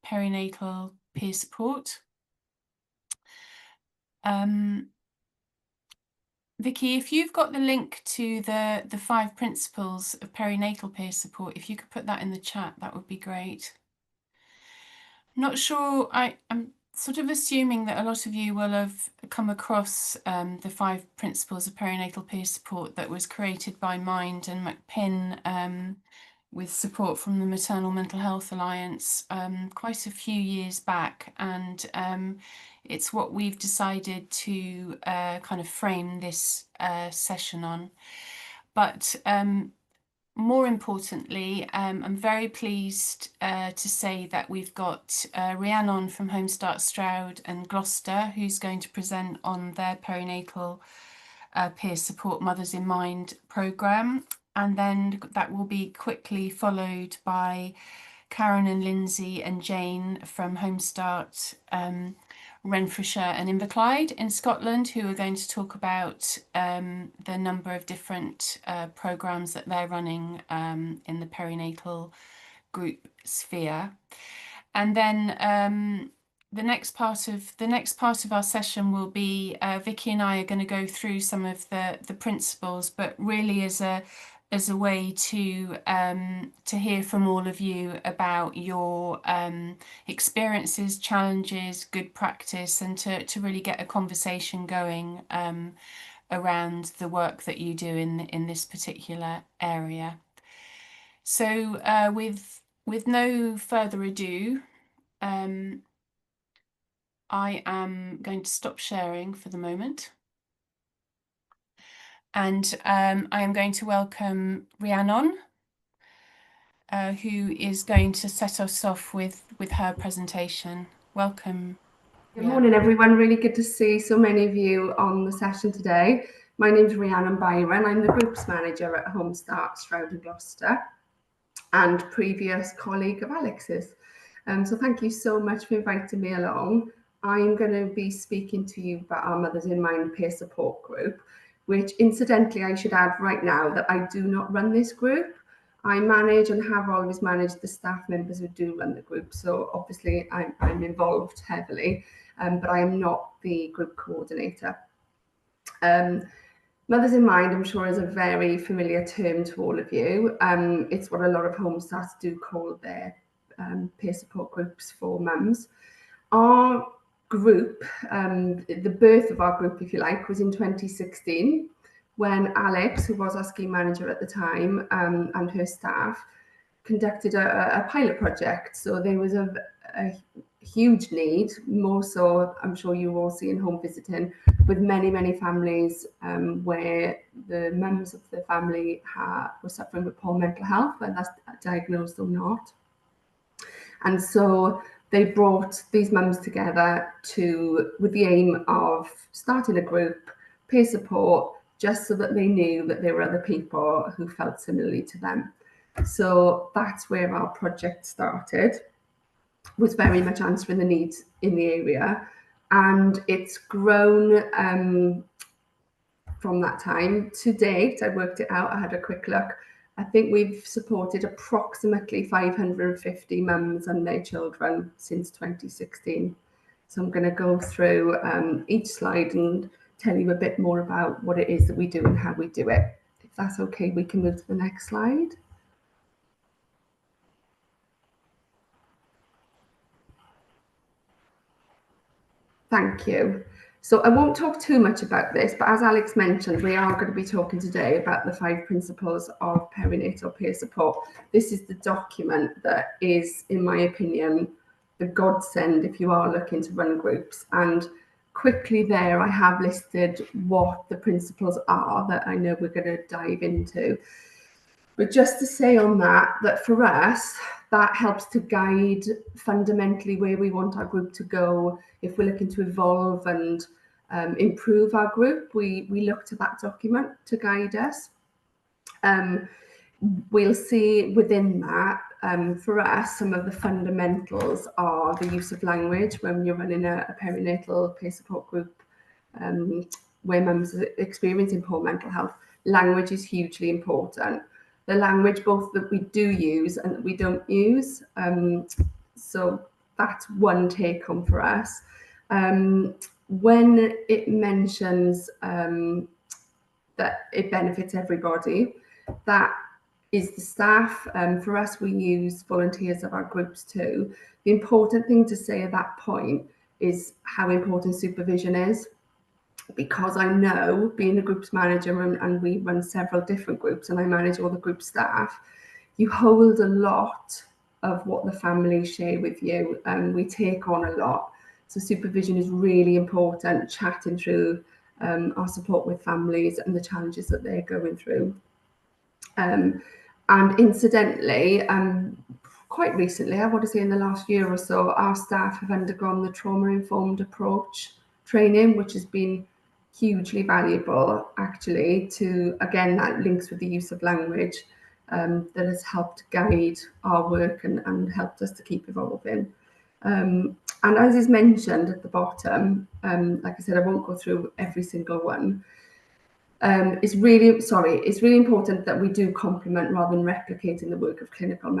perinatal peer support. Vicky, if you've got the link to the 5 principles of perinatal peer support, if you could put that in the chat, that would be great. Not sure, I'm sort of assuming that a lot of you will have come across the 5 principles of perinatal peer support that was created by Mind and McPinn with support from the Maternal Mental Health Alliance quite a few years back, and it's what we've decided to kind of frame this session on. But more importantly, I'm very pleased to say that we've got Rhiannon from Home Start Stroud and Gloucester, who's going to present on their perinatal peer support Mothers in Mind programme. And then that will be quickly followed by Karen and Lindsay and Jane from Home Start Renfrewshire and Inverclyde in Scotland, who are going to talk about the number of different programmes that they're running in the perinatal group sphere. And then the next part of our session will be Vicky and I are going to go through some of the principles, but really as a way to hear from all of you about your experiences, challenges, good practice, and to really get a conversation going around the work that you do in this particular area. So with no further ado, I am going to stop sharing for the moment. And I am going to welcome Rhiannon, who is going to set us off with her presentation. Welcome. Good morning, everyone. Really good to see so many of you on the session today. My name's Rhiannon Byron. I'm the Groups Manager at Home Start Stroud and Gloucester and previous colleague of Alex's. So thank you so much for inviting me along. I'm going to be speaking to you about our Mothers in Mind peer support group, which incidentally I should add right now that I do not run this group. I manage and have always managed the staff members who do run the group. So obviously I'm involved heavily, but I am not the group coordinator. Mothers in Mind, I'm sure, is a very familiar term to all of you. It's what a lot of home starts do call their peer support groups for mums. Our group, the birth of our group, if you like, was in 2016 when Alex, who was our scheme manager at the time, and her staff conducted a pilot project. So there was a huge need, more so I'm sure you all see in home visiting, with many families where the mums of the family were suffering with poor mental health, whether that's diagnosed or not. And so they brought these mums together with the aim of starting a group, peer support, just so that they knew that there were other people who felt similarly to them. So that's where our project started, was very much answering the needs in the area. And it's grown from that time to date. I worked it out, I had a quick look. I think we've supported approximately 550 mums and their children since 2016. So I'm going to go through each slide and tell you a bit more about what it is that we do and how we do it. If that's okay, we can move to the next slide. Thank you. So I won't talk too much about this, but as Alex mentioned, we are going to be talking today about the 5 principles of perinatal peer support. This is the document that is, in my opinion, the godsend if you are looking to run groups. And quickly there, I have listed what the principles are that I know we're going to dive into. But just to say on that for us, that helps to guide fundamentally where we want our group to go. If we're looking to evolve and improve our group, we look to that document to guide us. We'll see within that, for us, some of the fundamentals are the use of language when you're running a perinatal peer support group where mums are experiencing poor mental health. Language is hugely important. The language both that we do use and that we don't use. So that's one take home for us. When it mentions that it benefits everybody, that is the staff. For us, we use volunteers of our groups too. The important thing to say at that point is how important supervision is, because I know, being a groups manager, and we run several different groups and I manage all the group staff, you hold a lot of what the families share with you, and we take on a lot. So supervision is really important, chatting through our support with families and the challenges that they're going through. And incidentally, quite recently, I want to say in the last year or so, our staff have undergone the trauma-informed approach training, which has been hugely valuable, actually, to, again, that links with the use of language, that has helped guide our work and helped us to keep evolving. And as is mentioned at the bottom, like I said, I won't go through every single one. It's really important that we do complement rather than replicating the work of clinical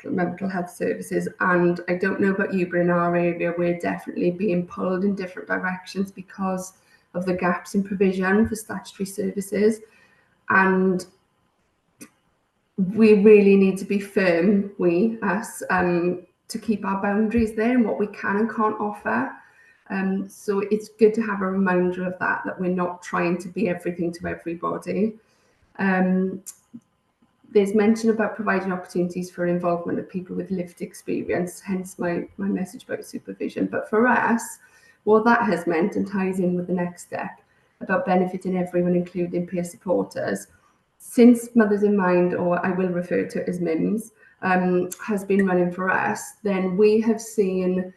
mental health services. And I don't know about you, but in our area, we're definitely being pulled in different directions because of the gaps in provision for statutory services. And we really need to be firm, to keep our boundaries there and what we can and can't offer. So it's good to have a reminder of that we're not trying to be everything to everybody. There's mention about providing opportunities for involvement of people with lived experience, hence my message about supervision. But for us, what that has meant, and ties in with the next step, about benefiting everyone, including peer supporters, since Mothers in Mind, or I will refer to it as MIMS, has been running for us, then we have seen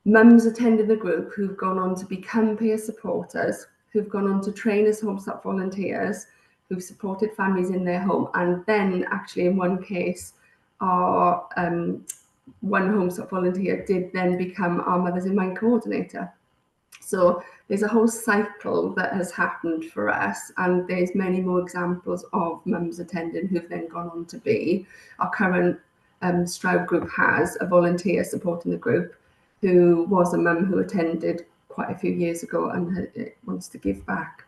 mums attending the group who've gone on to become peer supporters, who've gone on to train as Home Stop volunteers, who've supported families in their home, and then actually in one case, our one Home Stop volunteer did then become our Mothers in Mind coordinator. So there's a whole cycle that has happened for us, and there's many more examples of mums attending who've then gone on to be. Our current Stroud group has a volunteer supporting the group who was a mum who attended quite a few years ago and wants to give back.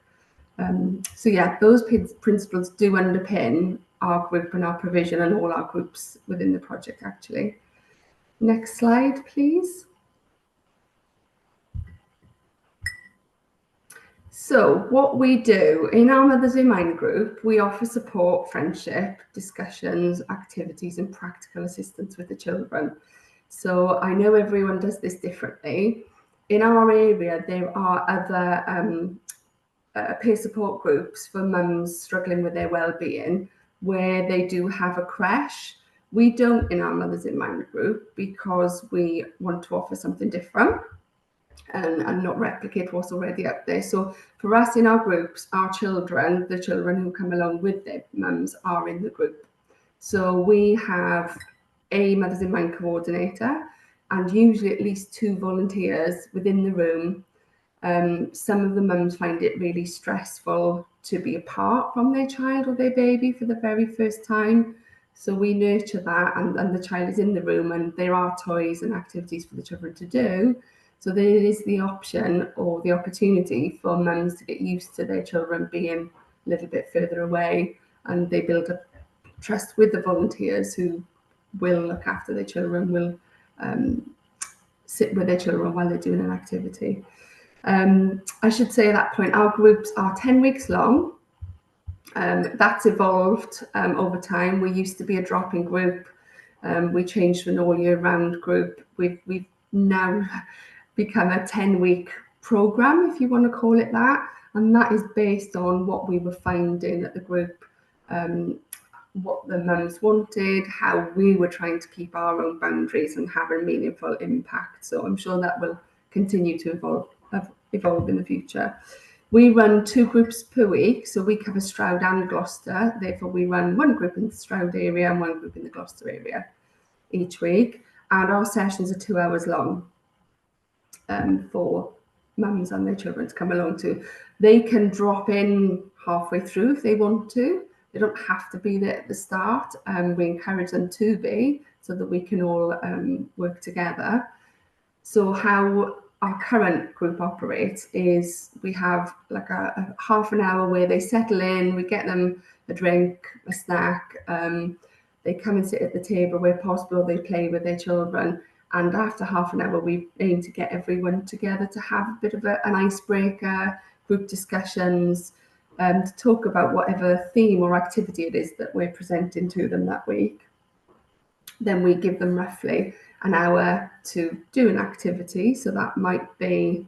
So yeah, those principles do underpin our group and our provision and all our groups within the project, actually. Next slide, please. So what we do in our Mothers in Mind group, we offer support, friendship, discussions, activities, and practical assistance with the children. So I know everyone does this differently. In our area, there are other peer support groups for mums struggling with their well-being, where they do have a creche. We don't in our Mothers in Mind group because we want to offer something different and not replicate what's already up there. So for us in our groups, our children, the children who come along with their mums, are in the group. So we have a Mothers in Mind coordinator and usually at least 2 volunteers within the room. Some of the mums find it really stressful to be apart from their child or their baby for the very first time. So we nurture that, and the child is in the room and there are toys and activities for the children to do. So there is the option or the opportunity for mums to get used to their children being a little bit further away, and they build up trust with the volunteers who will look after their children, will sit with their children while they're doing an activity. I should say at that point, our groups are 10 weeks long. That's evolved over time. We used to be a drop-in group. We changed to an all-year-round group. We've now become a 10-week program, if you want to call it that. And that is based on what we were finding at the group, what the mums wanted, how we were trying to keep our own boundaries and have a meaningful impact. So I'm sure that will continue to evolve in the future. We run 2 groups per week, so we cover Stroud and Gloucester. Therefore, we run 1 group in the Stroud area and 1 group in the Gloucester area each week. And our sessions are 2 hours long for mums and their children to come along to. They can drop in halfway through if they want to. They don't have to be there at the start. We encourage them to be, so that we can all work together. So how our current group operates is we have like a half an hour where they settle in, we get them a drink, a snack, they come and sit at the table where possible, they play with their children. And after half an hour, we aim to get everyone together to have a bit of an icebreaker, group discussions, to talk about whatever theme or activity it is that we're presenting to them that week. Then we give them roughly an hour to do an activity. So that might be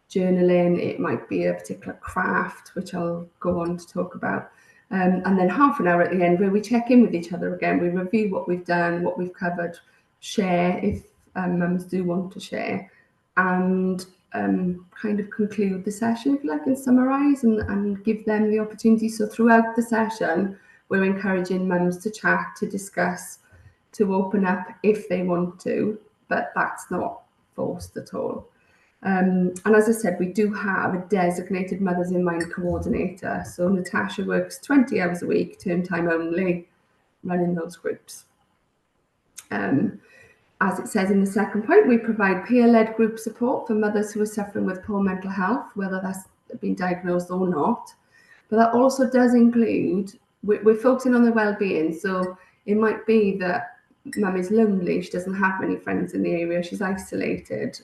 journaling, it might be a particular craft, which I'll go on to talk about. And then half an hour at the end where we check in with each other again. We review what we've done, what we've covered, share if mums do want to share, and kind of conclude the session, if you like, and summarise and give them the opportunity. So throughout the session, we're encouraging mums to chat, to discuss, to open up if they want to, but that's not forced at all. And as I said, we do have a designated Mothers in Mind coordinator. So Natasha works 20 hours a week, term time only, running those groups. As it says in the second point, we provide peer-led group support for mothers who are suffering with poor mental health, whether that's been diagnosed or not. But that also does include, we're focusing on their well-being. So it might be that mum is lonely, she doesn't have many friends in the area, she's isolated,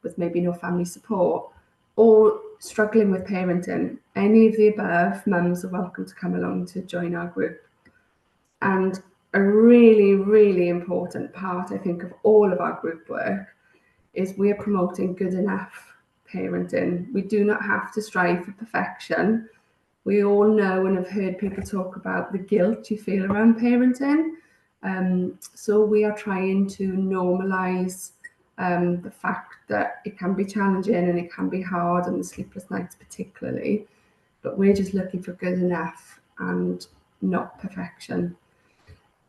with maybe no family support, or struggling with parenting. Any of the above, mums are welcome to come along to join our group. And a really, really important part, I think, of all of our group work is we're promoting good enough parenting. We do not have to strive for perfection. We all know and have heard people talk about the guilt you feel around parenting. So we are trying to normalise the fact that it can be challenging and it can be hard, and the sleepless nights particularly. But we're just looking for good enough and not perfection.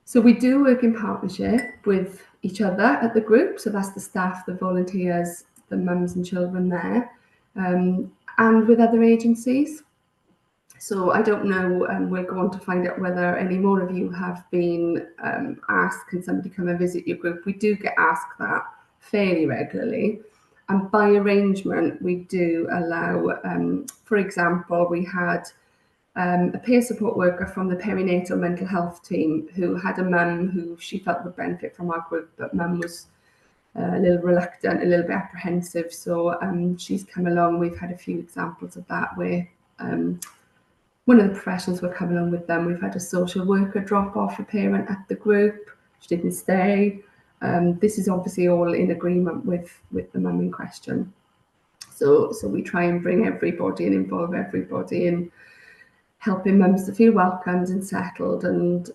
So we do work in partnership with each other at the group. So that's the staff, the volunteers, the mums and children there, and with other agencies. So I don't know, we're going to find out whether any more of you have been asked, can somebody come and visit your group? We do get asked that fairly regularly. And by arrangement, we do allow, for example, we had a peer support worker from the perinatal mental health team who had a mum who she felt would benefit from our group, but mum was a little reluctant, a little bit apprehensive. So she's come along. We've had a few examples of that where one of the professionals will come along with them. We've had a social worker drop off a parent at the group. She didn't stay. This is obviously all in agreement with the mum in question. So we try and bring everybody and involve everybody in helping mums to feel welcomed and settled, and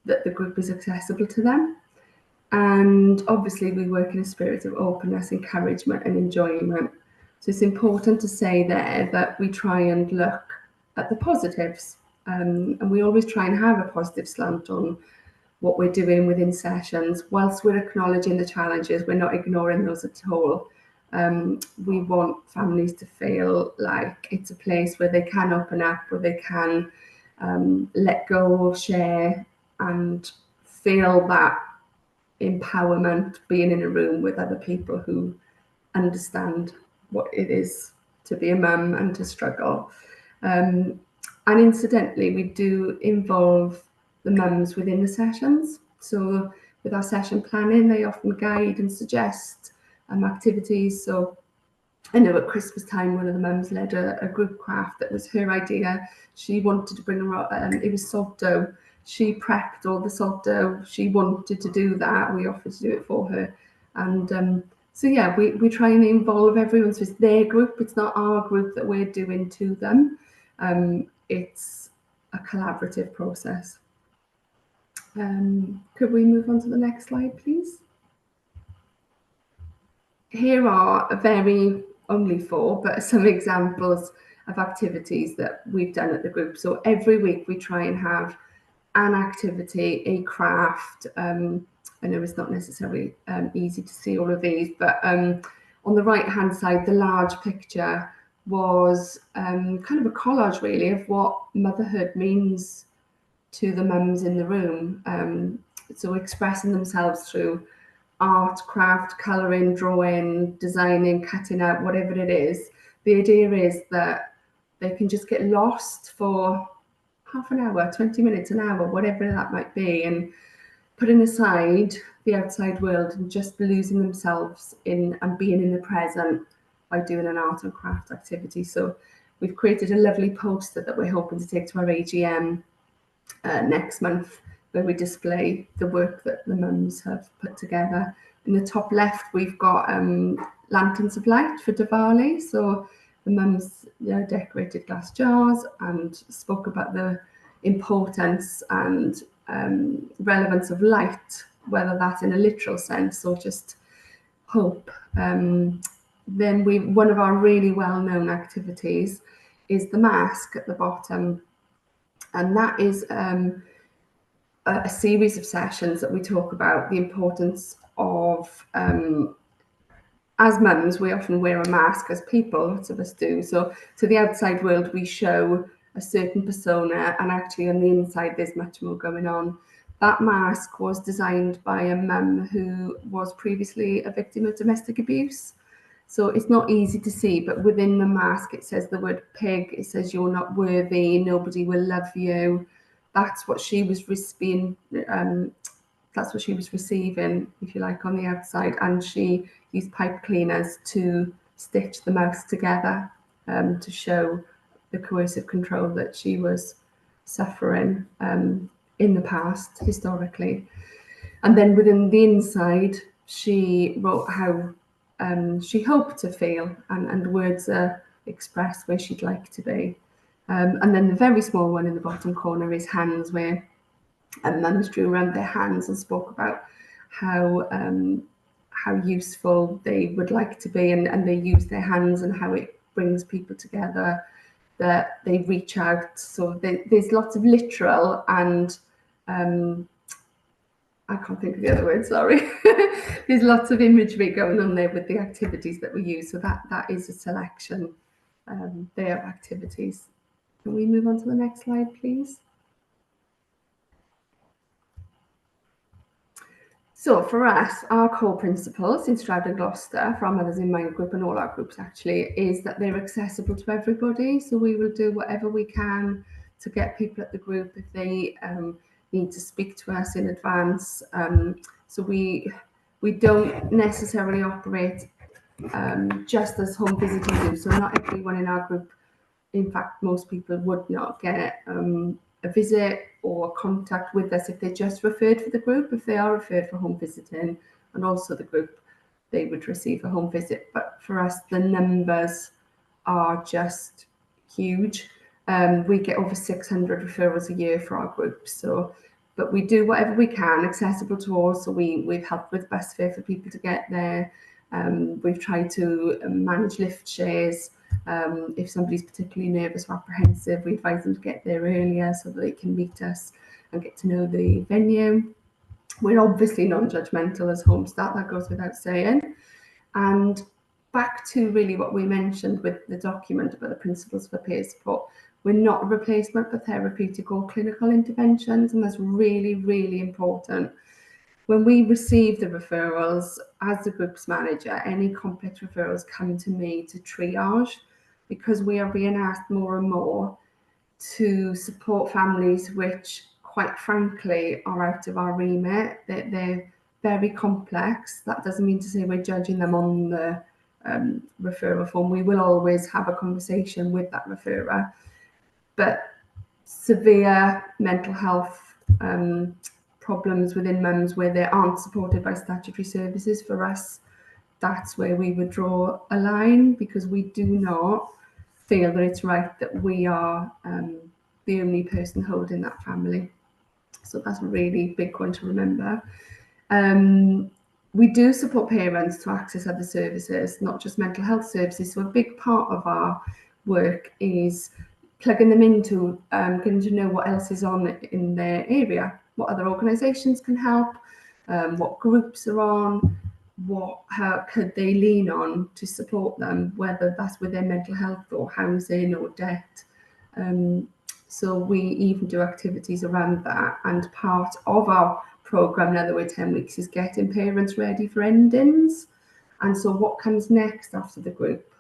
that the group is accessible to them. And obviously we work in a spirit of openness, encouragement and enjoyment. So it's important to say there that we try and look at the positives, and we always try and have a positive slant on what we're doing within sessions. Whilst we're acknowledging the challenges, we're not ignoring those at all. We want families to feel like it's a place where they can open up, where they can let go, share, and feel that empowerment being in a room with other people who understand what it is to be a mum and to struggle. And incidentally, we do involve the mums within the sessions. So with our session planning, they often guide and suggest activities. So I know at Christmas time, one of the mums led a group craft that was her idea. She wanted to bring it was salt dough. She prepped all the salt dough. She wanted to do that. We offered to do it for her. And so, yeah, we try and involve everyone. So it's their group. It's not our group that we're doing to them. It's a collaborative process. Could we move on to the next slide, please? Here are only four, but some examples of activities that we've done at the group. So every week we try and have an activity, a craft. I know it's not necessarily easy to see all of these, but on the right hand side, the large picture was kind of a collage really of what motherhood means to the mums in the room. So expressing themselves through art, craft, colouring, drawing, designing, cutting out, whatever it is. The idea is that they can just get lost for half an hour, 20 minutes, an hour, whatever that might be, and putting aside the outside world and just losing themselves in and being in the present by doing an art and craft activity. So we've created a lovely poster that we're hoping to take to our AGM next month, where we display the work that the mums have put together. In the top left, we've got lanterns of light for Diwali. So the mums decorated glass jars and spoke about the importance and relevance of light, whether that's in a literal sense or just hope. Then one of our really well-known activities is the mask at the bottom, and that is a series of sessions that we talk about the importance of, as mums, we often wear a mask as people, lots of us do. So to the outside world, we show a certain persona, and actually on the inside, there's much more going on. That mask was designed by a mum who was previously a victim of domestic abuse. So it's not easy to see, but within the mask, it says the word pig. It says you're not worthy, nobody will love you. That's what she was being that's what she was receiving, if you like, on the outside. And she used pipe cleaners to stitch the mouth together to show the coercive control that she was suffering in the past, historically. And then within the inside, she wrote how she hoped to feel, and words are expressed where she'd like to be. And then the very small one in the bottom corner is hands, where mums drew around their hands and spoke about how useful they would like to be, and they use their hands and how it brings people together, that they reach out. So there's lots of literal and I can't think of the other word, sorry. There's lots of imagery going on there with the activities that we use. So that is a selection there of activities. Can we move on to the next slide, please? So for us, our core principles in Stroud and Gloucester, for our Mothers in Mind group and all our groups actually, is that they're accessible to everybody. So we will do whatever we can to get people at the group if they need to speak to us in advance. So we don't necessarily operate just as home visitors do. So not everyone in our group, in fact, most people would not get a visit or contact with us if they're just referred for the group. If they are referred for home visiting and also the group, they would receive a home visit. But for us, the numbers are just huge. We get over 600 referrals a year for our group. So, but we do whatever we can, accessible to all. So we've helped with bus fare for people to get there. We've tried to manage lift shares. If somebody's particularly nervous or apprehensive, we advise them to get there earlier so that they can meet us and get to know the venue. We're obviously non-judgmental as Homestat, that goes without saying. And back to really what we mentioned with the document about the principles for peer support, we're not a replacement for therapeutic or clinical interventions, and that's really, really important. When we receive the referrals, as the group's manager, any complex referrals come to me to triage, because we are being asked more and more to support families which, quite frankly, are out of our remit. They're very complex. That doesn't mean to say we're judging them on the referral form. We will always have a conversation with that referrer. But severe mental health problems within mums where they aren't supported by statutory services, for us, that's where we would draw a line, because we do not feel that it's right that we are the only person holding that family. So that's a really big one to remember. We do support parents to access other services, not just mental health services. So a big part of our work is plugging them into getting to know what else is on in their area, what other organisations can help, what groups are on, how could they lean on to support them, whether that's with their mental health or housing or debt. So we even do activities around that, and part of our program now that we're 10 weeks is getting parents ready for endings. And so what comes next after the group?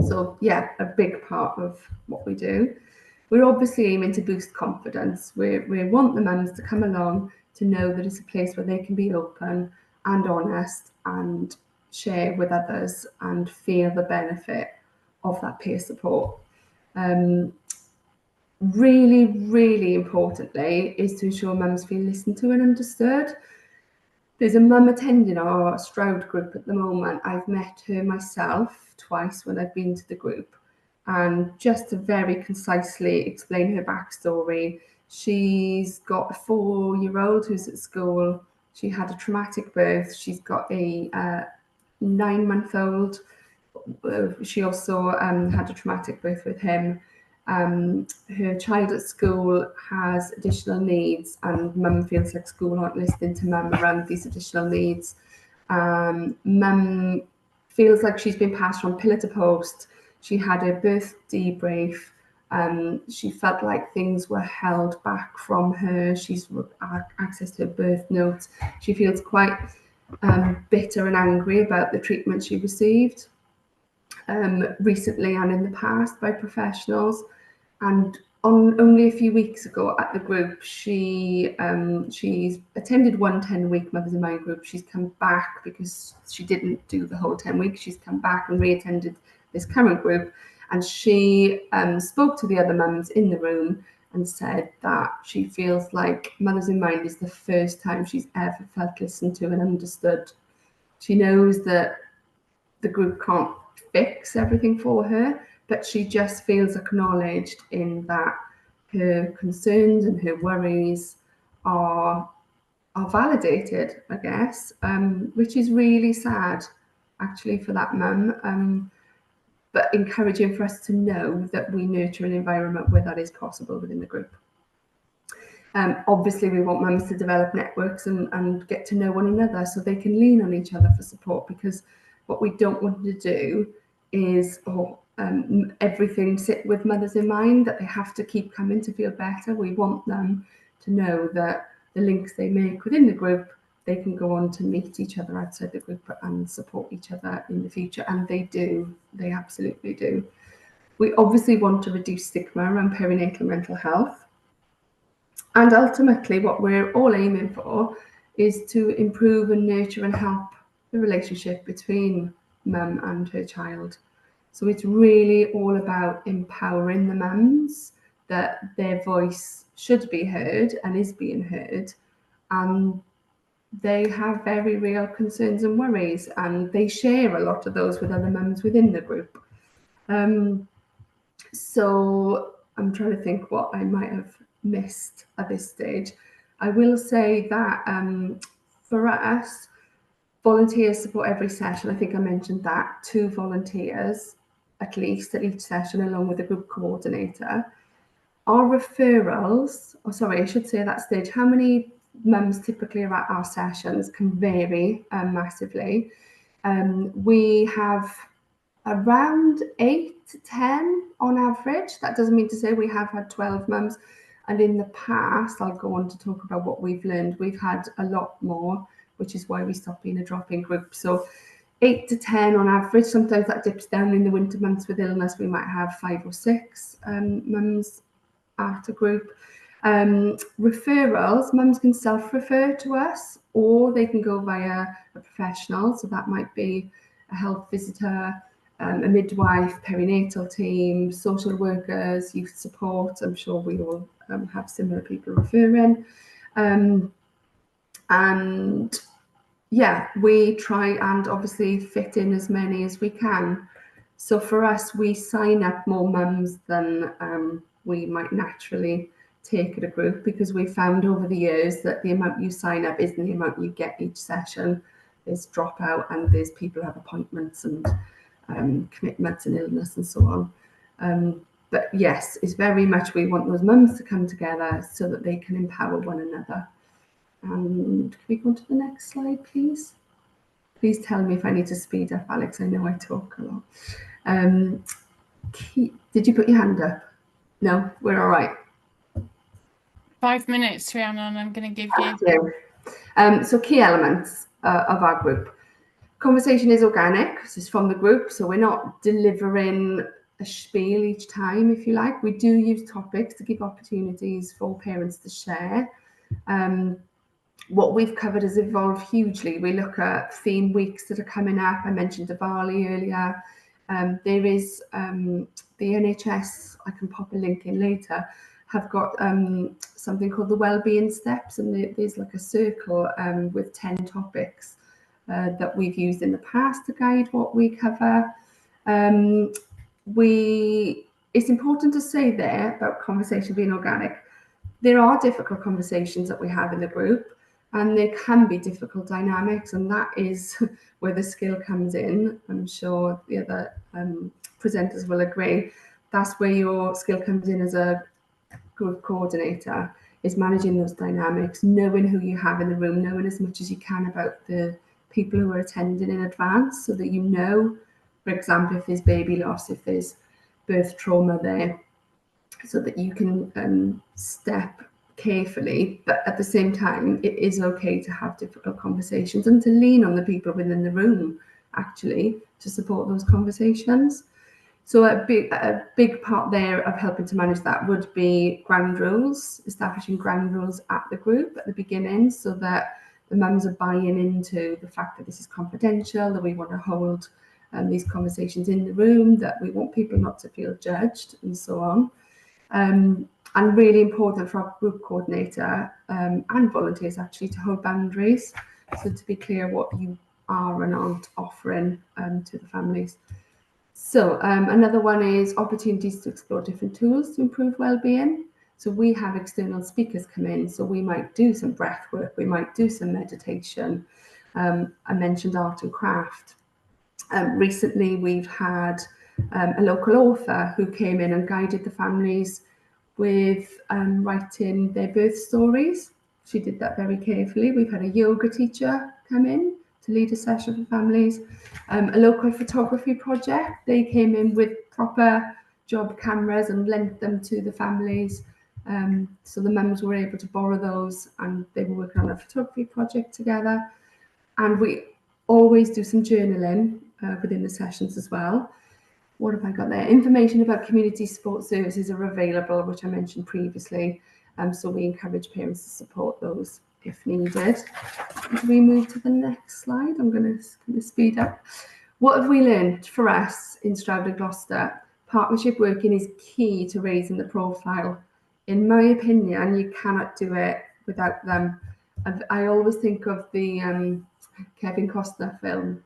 So yeah, a big part of what we do. We're obviously aiming to boost confidence. We want the mums to come along to know that it's a place where they can be open and honest and share with others and feel the benefit of that peer support. Really, really importantly is to ensure mums feel listened to and understood. There's a mum attending our Stroud group at the moment. I've met her myself twice when I've been to the group. And just to very concisely explain her backstory, she's got a 4-year-old who's at school. She had a traumatic birth. She's got a 9-month-old. She also had a traumatic birth with him. Her child at school has additional needs, and mum feels like school aren't listening to mum around these additional needs. Mum feels like she's been passed from pillar to post. She had a birth debrief. She felt like things were held back from her. She's accessed her birth notes. She feels quite bitter and angry about the treatment she received recently and in the past by professionals. And on only a few weeks ago at the group, she's attended one 10-week Mothers in Mind group. She's come back because she didn't do the whole 10 weeks. She's come back and re-attended this current group, and she spoke to the other mums in the room and said that she feels like Mothers in Mind is the first time she's ever felt listened to and understood. She knows that the group can't fix everything for her, but she just feels acknowledged in that her concerns and her worries are validated, I guess, which is really sad actually for that mum, but encouraging for us to know that we nurture an environment where that is possible within the group. Obviously, we want mums to develop networks and get to know one another so they can lean on each other for support, because what we don't want to do is everything sit with mothers in mind, that they have to keep coming to feel better. We want them to know that the links they make within the group, they can go on to meet each other outside the group and support each other in the future. And they do, they absolutely do. We obviously want to reduce stigma around perinatal mental health. And ultimately, what we're all aiming for is to improve and nurture and help the relationship between mum and her child. So it's really all about empowering the mums, that their voice should be heard and is being heard. And they have very real concerns and worries, and they share a lot of those with other mums within the group. So I'm trying to think what I might have missed at this stage. I will say that for us, volunteers support every session. I think I mentioned that, 2 volunteers at least at each session, along with a group coordinator. Our referrals, I should say at that stage, how many mums typically are at our sessions can vary massively. We have around 8 to 10 on average. That doesn't mean to say we have had 12 mums. And in the past, I'll go on to talk about what we've learned. We've had a lot more, which is why we stopped being a drop-in group. So 8 to 10 on average. Sometimes that dips down in the winter months with illness. We might have 5 or 6 mums at a group. Referrals, mums can self-refer to us, or they can go via a professional. So that might be a health visitor, a midwife, perinatal team, social workers, youth support. I'm sure we all have similar people referring. And yeah, we try and obviously fit in as many as we can. So for us, we sign up more mums than we might naturally take at a group, because we found over the years that the amount you sign up isn't the amount you get each session. There's dropout, and there's people who have appointments and commitments and illness and so on. But yes, it's very much we want those mums to come together so that they can empower one another. And can we go to the next slide, please? Please tell me if I need to speed up, Alex. I know I talk a lot. Did you put your hand up? No, we're all right. 5 minutes, Rhiannon, I'm going to give you. So key elements of our group. Conversation is organic. This is from the group, so we're not delivering a spiel each time, if you like. We do use topics to give opportunities for parents to share. What we've covered has evolved hugely. We look at theme weeks that are coming up. I mentioned Diwali earlier. There is the NHS, I can pop a link in later, have got something called the Wellbeing Steps, and there's like a circle with 10 topics that we've used in the past to guide what we cover. It's important to say there about conversation being organic. There are difficult conversations that we have in the group, and there can be difficult dynamics, and that is where the skill comes in. I'm sure the other presenters will agree. That's where your skill comes in as a group coordinator, is managing those dynamics, knowing who you have in the room, knowing as much as you can about the people who are attending in advance, so that you know, for example, if there's baby loss, if there's birth trauma there, so that you can step carefully, but at the same time, it is okay to have difficult conversations and to lean on the people within the room, actually, to support those conversations. So a big part there of helping to manage that would be ground rules, establishing ground rules at the group at the beginning, so that the mums are buying into the fact that this is confidential, that we want to hold these conversations in the room, that we want people not to feel judged, and so on. And really important for our group coordinator and volunteers actually to hold boundaries, so to be clear what you are and aren't offering to the families. So another one is opportunities to explore different tools to improve well-being. So we have external speakers come in, so we might do some breath work, we might do some meditation. I mentioned art and craft. Recently we've had a local author who came in and guided the families with writing their birth stories. She did that very carefully. We've had a yoga teacher come in to lead a session for families. A local photography project, they came in with proper job cameras and lent them to the families. So the mums were able to borrow those, and they were working on a photography project together. And we always do some journaling within the sessions as well. What have I got there? Information about community support services are available, which I mentioned previously. So we encourage parents to support those if needed. As we move to the next slide, I'm going to speed up. What have we learned for us in Stroud and Gloucester? Partnership working is key to raising the profile. In my opinion, you cannot do it without them. I always think of the Kevin Costner film,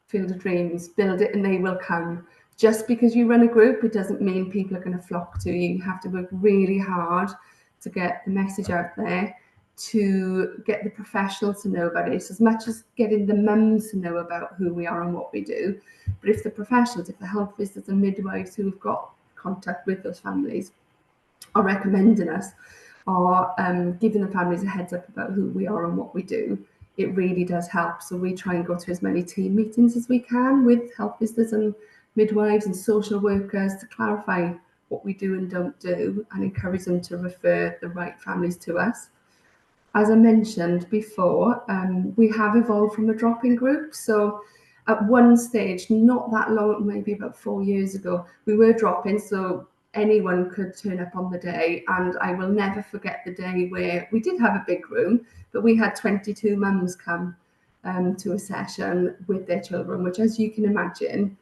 Field of Dreams, build it and they will come. Just because you run a group, it doesn't mean people are going to flock to you. You have to work really hard to get the message out there, to get the professionals to know about it. It's as much as getting the mums to know about who we are and what we do. But if the professionals, if the health visitors and midwives who have got contact with those families are recommending us, or giving the families a heads up about who we are and what we do, it really does help. So we try and go to as many team meetings as we can with health visitors and midwives and social workers to clarify what we do and don't do, and encourage them to refer the right families to us. As I mentioned before, we have evolved from a drop-in group. So at one stage, not that long, maybe about 4 years ago, we were drop-in, so anyone could turn up on the day. And I will never forget the day where we did have a big room, but we had 22 mums come to a session with their children, which, as you can imagine,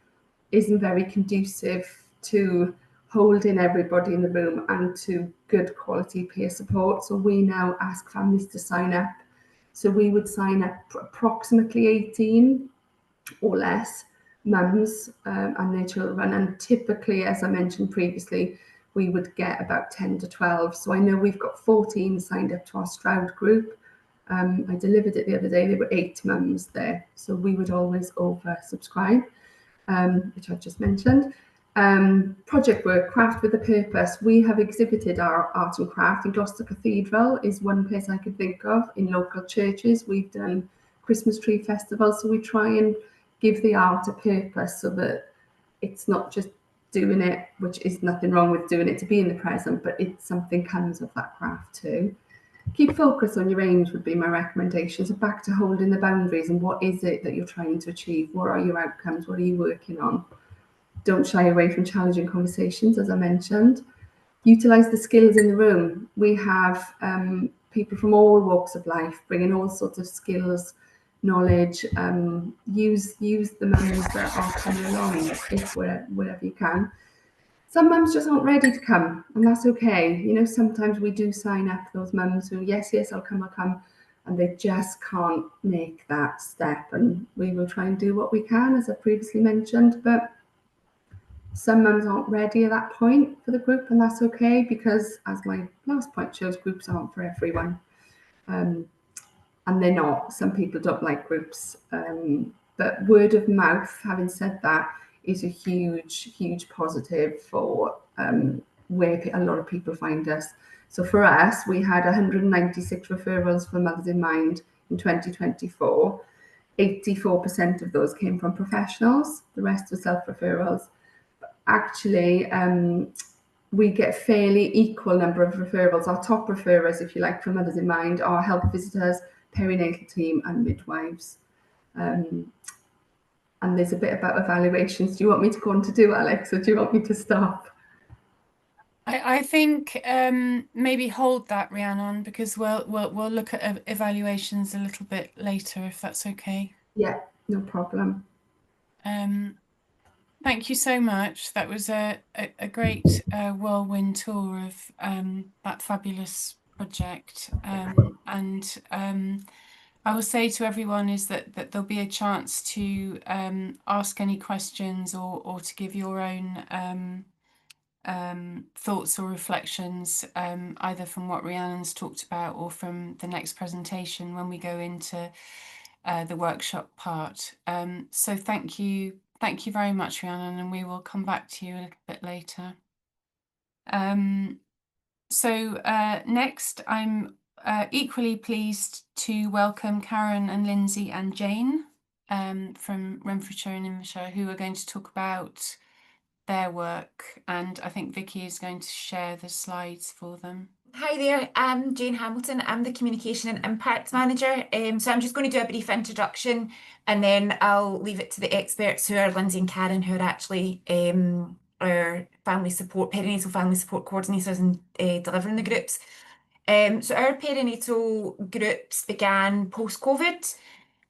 isn't very conducive to holding everybody in the room and to good quality peer support. So we now ask families to sign up. So we would sign up approximately 18 or less mums and their children. And typically, as I mentioned previously, we would get about 10 to 12. So I know we've got 14 signed up to our Stroud group. I delivered it the other day, there were 8 mums there. So we would always oversubscribe, which I've just mentioned. Project work, craft with a purpose. We have exhibited our art and craft in Gloucester Cathedral is one place I could think of. In local churches, we've done Christmas tree festivals, so we try and give the art a purpose so that it's not just doing it, which is nothing wrong with doing it to be in the present, but it's something comes of that craft too. Keep focus on your aims would be my recommendation. So back to holding the boundaries and what is it that you're trying to achieve? What are your outcomes? What are you working on? Don't shy away from challenging conversations, as I mentioned. Utilize the skills in the room. We have people from all walks of life bringing all sorts of skills, knowledge. Use the mums that are coming along if wherever you can. Some mums just aren't ready to come, and that's okay. You know, sometimes we do sign up those mums who, yes, yes, I'll come, and they just can't make that step. And we will try and do what we can, as I previously mentioned, but some mums aren't ready at that point for the group, and that's okay because, as my last point shows, groups aren't for everyone. Um, and they're not. Some people don't like groups. But word of mouth, having said that, is a huge, huge positive for where a lot of people find us. So for us, we had 196 referrals for Mothers in Mind in 2024. 84% of those came from professionals, the rest were self referrals. Actually, we get fairly equal number of referrals. Our top referrers, if you like, for Mothers in Mind are health visitors, perinatal team, and midwives. Um, and there's a bit about evaluations. Do you want me to go on to do, Alex, or do you want me to stop? I think maybe hold that, Rhiannon, because we'll look at evaluations a little bit later, if that's okay. Yeah, no problem. Thank you so much. That was a great whirlwind tour of that fabulous project. I will say to everyone is that there'll be a chance to ask any questions or to give your own thoughts or reflections, either from what Rhiannon's talked about or from the next presentation when we go into the workshop part. So thank you very much, Rhiannon, and we will come back to you a little bit later. Next, I'm equally pleased to welcome Karen and Lindsay and Jane from Renfrewshire and Invershire, who are going to talk about their work, and I think Vicky is going to share the slides for them. Hi there, I'm Jane Hamilton. I'm the Communication and Impact Manager. So I'm just going to do a brief introduction and then I'll leave it to the experts who are Lindsay and Karen, who are actually our perinatal family support coordinators and delivering the groups. So our perinatal groups began post-COVID.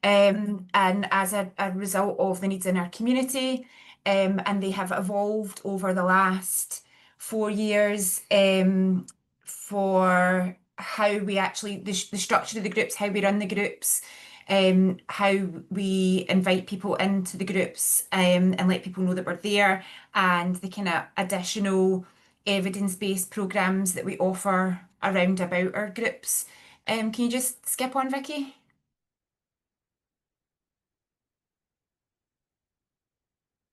And as a result of the needs in our community, and they have evolved over the last 4 years for how we actually, the structure of the groups, how we run the groups, how we invite people into the groups and let people know that we're there, and the kind of additional evidence-based programs that we offer around about our groups. Can you just skip on, Vicky?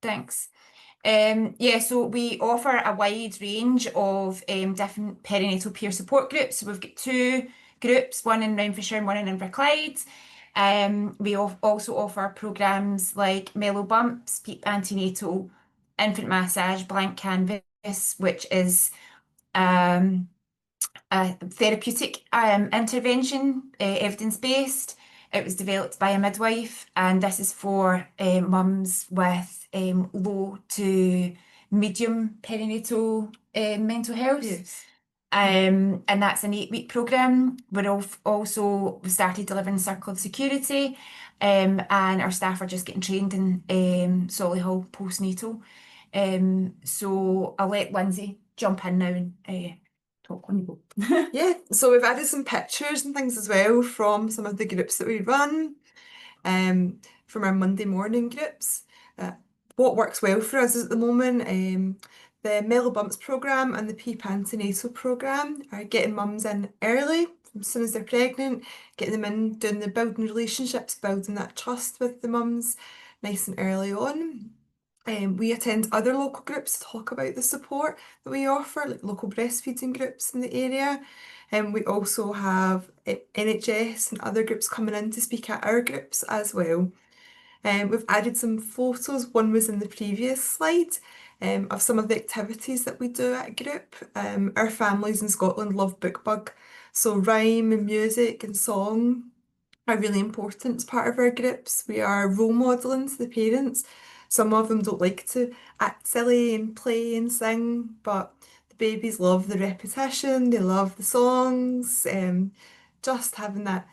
Thanks. Yeah, so we offer a wide range of different perinatal peer support groups. So we've got two groups, one in Renfrewshire and one in Inverclyde. We also offer programs like Mellow Bumps, Peep Antenatal, Infant Massage, Blank Canvas, which is um, a therapeutic intervention, evidence-based. It was developed by a midwife, and this is for mums with low to medium perinatal mental health. Yes. And that's an 8-week program. We started delivering Circle of Security, and our staff are just getting trained in Solihull postnatal. So I'll let Lindsay jump in now and talk on you go. Yeah, so we've added some pictures and things as well from some of the groups that we run, from our Monday morning groups. What works well for us at the moment, the Mellow Bumps programme and the Peep Antenatal programme are getting mums in early, as soon as they're pregnant, getting them in, doing the building relationships, building that trust with the mums nice and early on. We attend other local groups to talk about the support that we offer, like local breastfeeding groups in the area. And we also have NHS and other groups coming in to speak at our groups as well. We've added some photos. One was in the previous slide. of some of the activities that we do at group. Our families in Scotland love bookbug, so rhyme and music and song are really important as part of our groups. We are role modeling to the parents. Some of them don't like to act silly and play and sing, but the babies love the repetition, they love the songs, just having that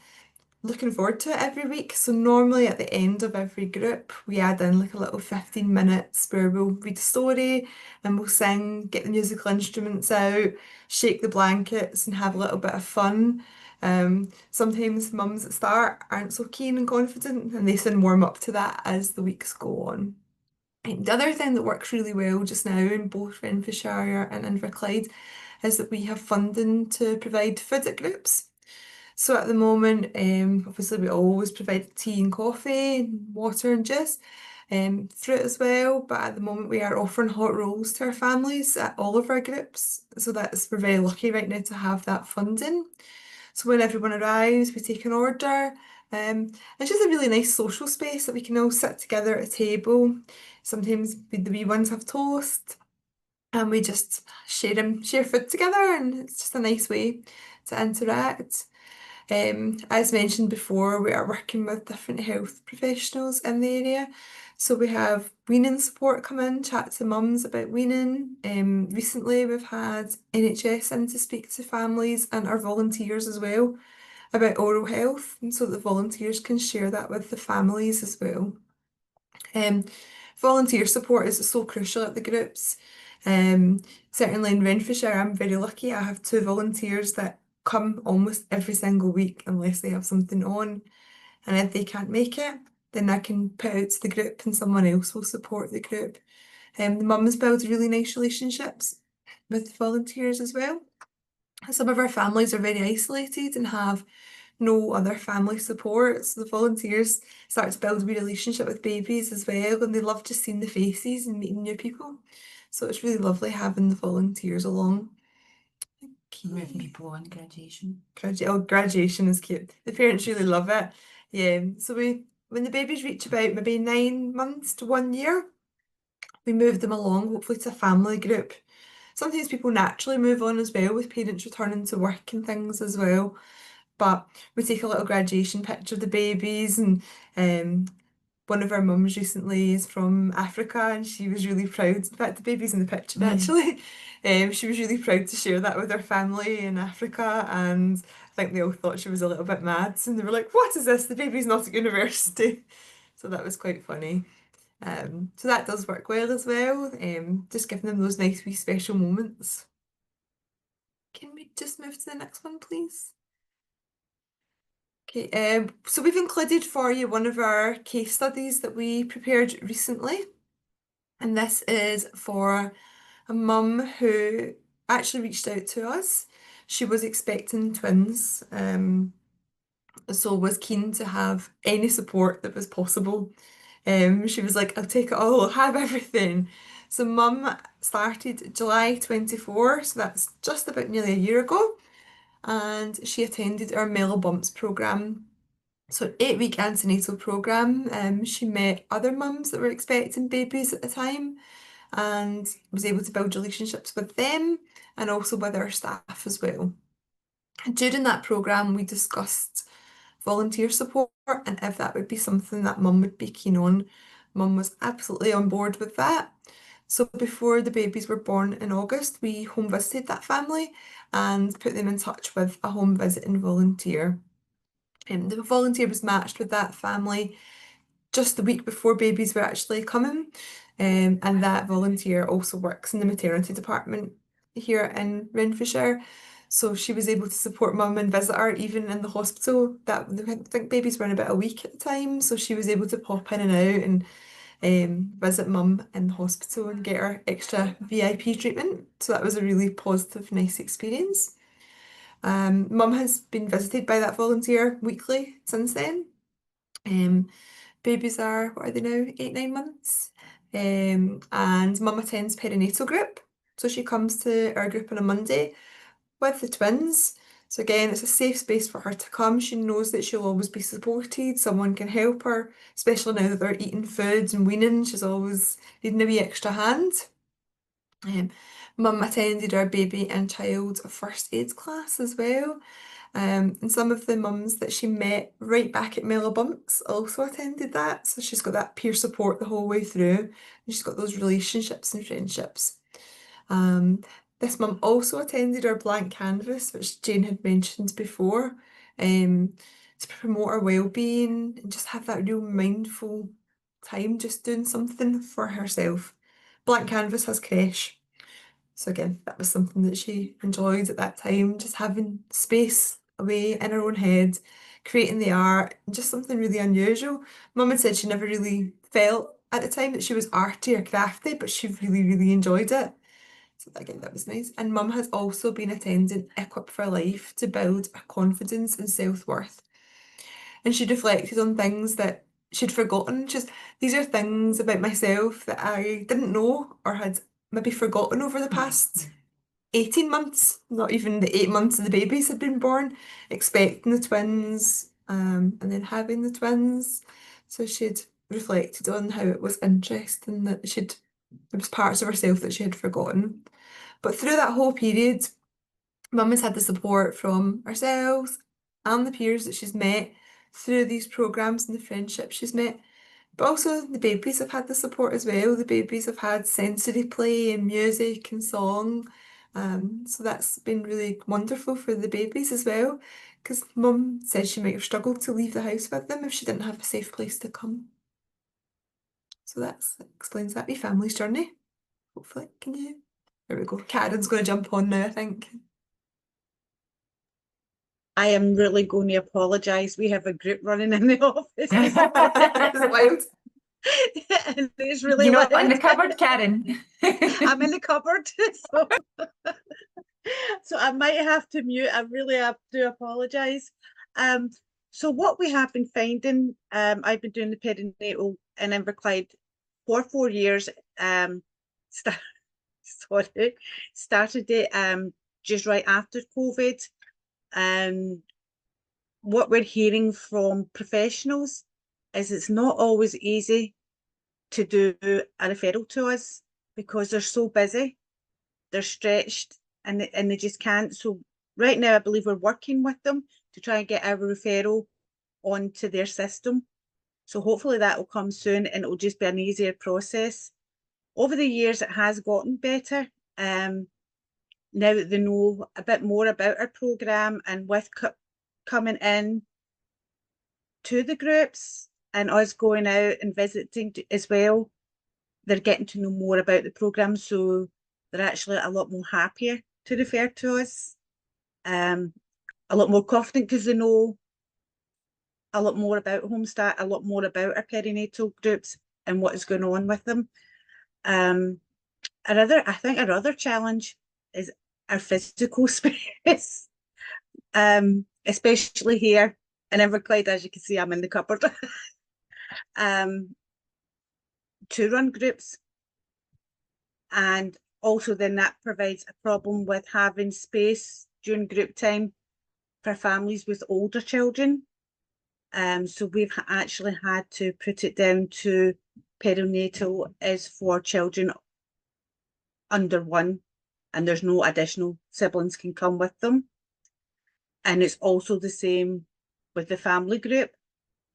looking forward to it every week. So normally at the end of every group, we add in like a little 15 minutes where we'll read a story and we'll sing, get the musical instruments out, shake the blankets and have a little bit of fun. Sometimes mums at the start aren't so keen and confident and they soon warm up to that as the weeks go on. The other thing that works really well just now in both Renfrewshire and Inverclyde is that we have funding to provide food at groups. So at the moment, obviously we always provide tea and coffee, and water and juice, fruit as well. But at the moment we are offering hot rolls to our families at all of our groups. So we're very lucky right now to have that funding. So when everyone arrives, we take an order. It's just a really nice social space that we can all sit together at a table. Sometimes the wee ones have toast and we just share food together, and it's just a nice way to interact. As mentioned before, we are working with different health professionals in the area. So we have weaning support come in, chat to mums about weaning. Recently we've had NHS in to speak to families and our volunteers as well about oral health, and so the volunteers can share that with the families as well. Volunteer support is so crucial at the groups. Certainly in Renfrewshire, I'm very lucky. I have 2 volunteers that come almost every single week unless they have something on. And if they can't make it, then I can put out to the group and someone else will support the group. The mums build really nice relationships with the volunteers as well. Some of our families are very isolated and have no other family support. So the volunteers start to build a wee relationship with babies as well, and they love just seeing the faces and meeting new people. So it's really lovely having the volunteers along. Moving people on graduation. Graduation is cute. The parents really love it. Yeah. So when the babies reach about maybe 9 months to 1 year, we move them along, hopefully to a family group. Sometimes people naturally move on as well with parents returning to work and things as well. But we take a little graduation picture of the babies, and one of our mums recently is from Africa and she was really proud. In fact, the baby's in the picture actually. She was really proud to share that with her family in Africa, and I think they all thought she was a little bit mad and they were like, "What is this? The baby's not at university." So that was quite funny. So that does work well as well, just giving them those nice wee special moments. Can we just move to the next one, please? Okay, so we've included for you one of our case studies that we prepared recently, and this is for a mum who actually reached out to us. She was expecting twins, so was keen to have any support that was possible. She was like, "I'll take it all, I'll have everything." So mum started July 24, so that's just about nearly a year ago, and she attended our Mellow Bumps programme. So an 8-week antenatal programme. She met other mums that were expecting babies at the time and was able to build relationships with them and also with our staff as well. And during that programme, we discussed volunteer support and if that would be something that mum would be keen on. Mum was absolutely on board with that. So before the babies were born in August, we home visited that family and put them in touch with a home visiting volunteer. The volunteer was matched with that family just the week before babies were actually coming, and that volunteer also works in the maternity department here in Renfrewshire. So she was able to support mum and visit her even in the hospital. I think babies were in about a week at the time, so she was able to pop in and out and visit mum in the hospital and get her extra VIP treatment. So that was a really positive, nice experience. Mum has been visited by that volunteer weekly since then. Babies are, what are they now, 8, 9 months? And mum attends perinatal group. So she comes to our group on a Monday with the twins. So again, it's a safe space for her to come. She knows that she'll always be supported. Someone can help her, especially now that they're eating food and weaning. She's always needing a wee extra hand. Mum attended our baby and child first aid class as well. And some of the mums that she met right back at Mellabumps also attended that. So she's got that peer support the whole way through. And she's got those relationships and friendships. This mum also attended our blank canvas, which Jane had mentioned before, to promote our well-being and just have that real mindful time just doing something for herself. Blank canvas has creche. So again, that was something that she enjoyed at that time, just having space away in her own head, creating the art, just something really unusual. Mum had said she never really felt at the time that she was arty or crafty, but she really, really enjoyed it. So again, that was nice. And Mum has also been attending Equip for Life to build her confidence and self-worth. And she reflected on things that she'd forgotten. Just these are things about myself that I didn't know or had maybe forgotten over the past 18 months, not even the 8 months the babies had been born, expecting the twins, and then having the twins. So she'd reflected on how it was interesting that there was parts of herself that she had forgotten. But through that whole period, Mum has had the support from ourselves and the peers that she's met through these programs and the friendships she's met. But also the babies have had the support as well. The babies have had sensory play and music and song. So that's been really wonderful for the babies as well, because Mum said she might have struggled to leave the house with them if she didn't have a safe place to come. So that explains that wee family's journey. Hopefully, can you? There we go. Karen's going to jump on now, I think. I am really going to apologise. We have a group running in the office. Is it wild? And it's really You're loud. not in the cupboard, Karen. I'm in the cupboard. So I might have to mute. I really do apologise. So what we have been finding, I've been doing the perinatal in Inverclyde for 4 years. Started it just right after COVID. What we're hearing from professionals is it's not always easy to do a referral to us because they're so busy, they're stretched, and they just can't. So right now, I believe we're working with them to try and get our referral onto their system. So hopefully that will come soon and it'll just be an easier process. Over the years, it has gotten better. Now that they know a bit more about our programme, and with coming in to the groups and us going out and visiting as well, they're getting to know more about the programme, so they're actually a lot more happier to refer to us, a lot more confident because they know a lot more about Homestart, a lot more about our perinatal groups and what is going on with them. I think our other challenge is our physical space, especially here in Inverclyde. As you can see, I'm in the cupboard. To run groups, and also then that provides a problem with having space during group time for families with older children. So we've actually had to put it down to perinatal is for children under 1, and there's no additional siblings can come with them. And it's also the same with the family group.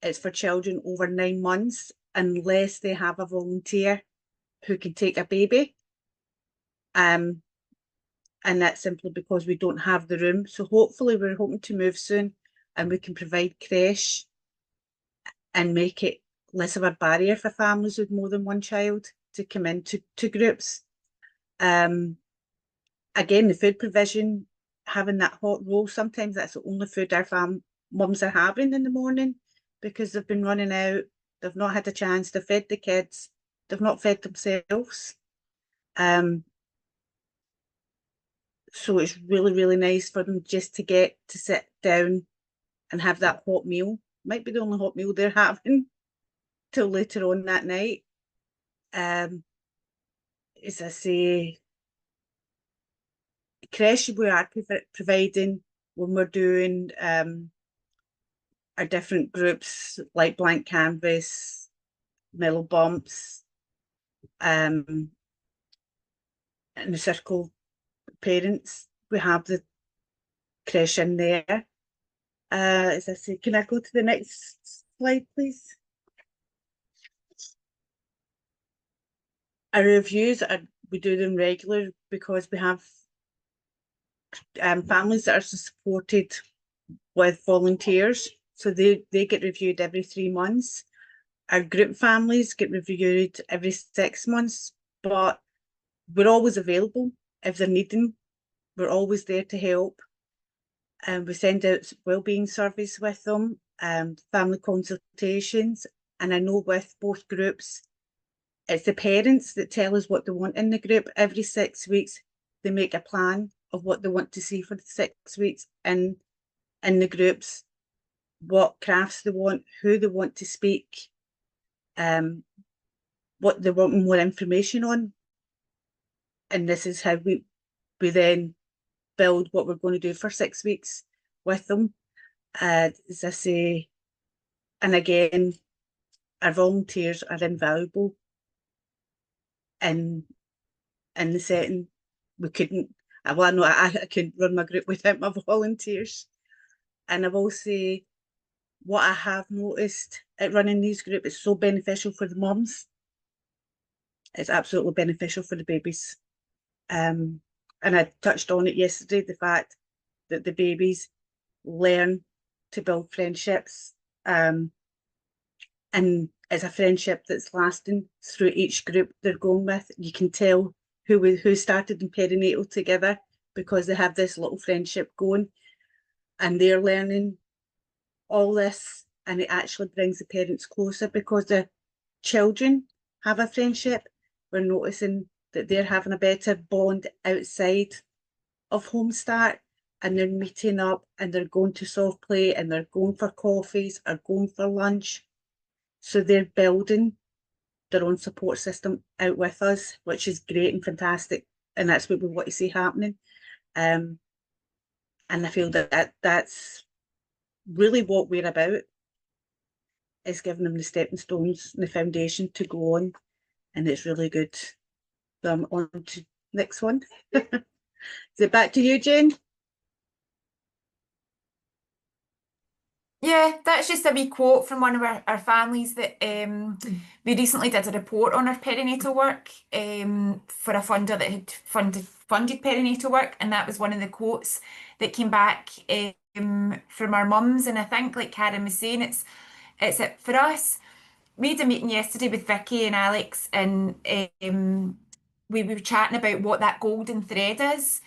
It's for children over 9 months, unless they have a volunteer who can take a baby. And that's simply because we don't have the room. So hopefully we're hoping to move soon and we can provide creche and make it less of a barrier for families with more than one child to come into groups. Again, the food provision, having that hot roll, sometimes that's the only food our mums are having in the morning because they've been running out, they've not had a chance to feed the kids, they've not fed themselves. So it's really, really nice for them just to get to sit down and have that hot meal. Might be the only hot meal they're having till later on that night. As I say, creche we are providing when we're doing our different groups like Blank Canvas, Middle Bumps, in the circle of parents. We have the creche in there. As I say, can I go to the next slide, please? Our reviews, we do them regular because we have families that are supported with volunteers. So they get reviewed every 3 months. Our group families get reviewed every 6 months, but we're always available if they're needing. We're always there to help. And we send out wellbeing surveys with them, family consultations. And I know with both groups, it's the parents that tell us what they want in the group. Every 6 weeks, they make a plan of what they want to see for the 6 weeks in the groups, what crafts they want, who they want to speak, what they want more information on. And this is how we then build what we're going to do for 6 weeks with them. As I say, and again, our volunteers are invaluable in the setting. We couldn't, well, I know I couldn't run my group without my volunteers. And I will say, what I have noticed at running these groups is so beneficial for the mums. It's absolutely beneficial for the babies. And I touched on it yesterday, the fact that the babies learn to build friendships. And it's a friendship that's lasting through each group they're going with. You can tell who started in perinatal together because they have this little friendship going and they're learning all this, and it actually brings the parents closer because the children have a friendship. We're noticing that they're having a better bond outside of Homestart, and they're meeting up and they're going to soft play and they're going for coffees or going for lunch. So they're building their own support system out with us, which is great and fantastic. And that's what we want to see happening. And I feel that's really what we're about, is giving them the stepping stones and the foundation to go on. And it's really good. So I'm on to next one. Is it back to you, Jane? Yeah, that's just a wee quote from one of our families that we recently did a report on our perinatal work for a funder that had funded perinatal work, and that was one of the quotes that came back from our mums. And I think, like Karen was saying, it's for us. We had a meeting yesterday with Vicky and Alex, and we were chatting about what that golden thread is.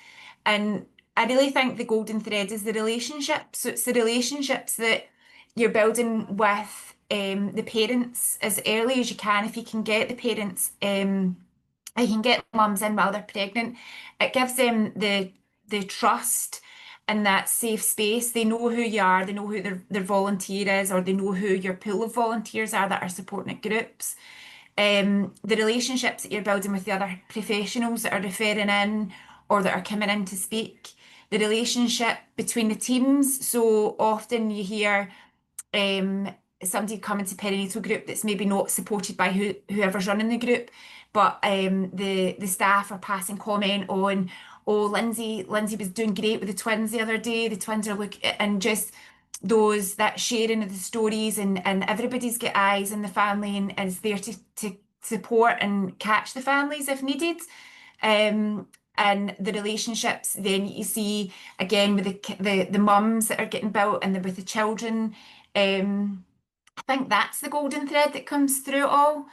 And I really think the golden thread is the relationships. So it's the relationships that you're building with the parents as early as you can. If you can get the parents, you can get mums in while they're pregnant. It gives them the trust and that safe space. They know who you are, they know who their volunteer is, or they know who your pool of volunteers are that are supporting at groups. The relationships that you're building with the other professionals that are referring in or that are coming in to speak, the relationship between the teams. So often you hear somebody coming to perinatal group that's maybe not supported by whoever's running the group, but the staff are passing comment on, oh, Lindsay was doing great with the twins the other day. The twins are and just that sharing of the stories, and everybody's got eyes in the family and is there to support and catch the families if needed. And the relationships then you see again with the mums that are getting built and with the children. I think that's the golden thread that comes through it all.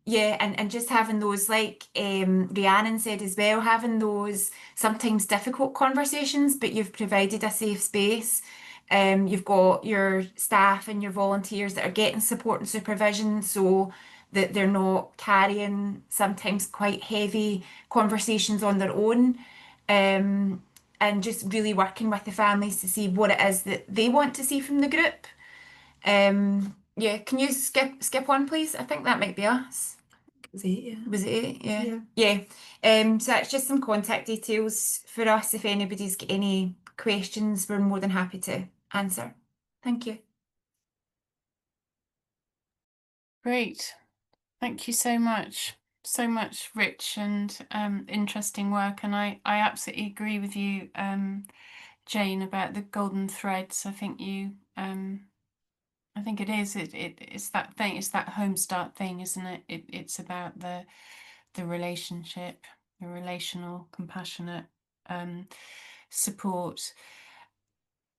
Yeah, and just having those, like Rhiannon said as well, having those sometimes difficult conversations, but you've provided a safe space. You've got your staff and your volunteers that are getting support and supervision so that they're not carrying sometimes quite heavy conversations on their own. And just really working with the families to see what it is that they want to see from the group. Yeah, can you skip on, please? I think that might be us. Was it? Yeah. Was it it? Yeah. Yeah. Yeah. So that's just some contact details for us. If anybody's got any questions, we're more than happy to answer. Thank you. Great. Thank you so much. So much rich and interesting work, and I absolutely agree with you, Jane, about the golden threads. I think I think it is. It's that thing. It's that home start thing, isn't it? It's about the relationship, the relational, compassionate support.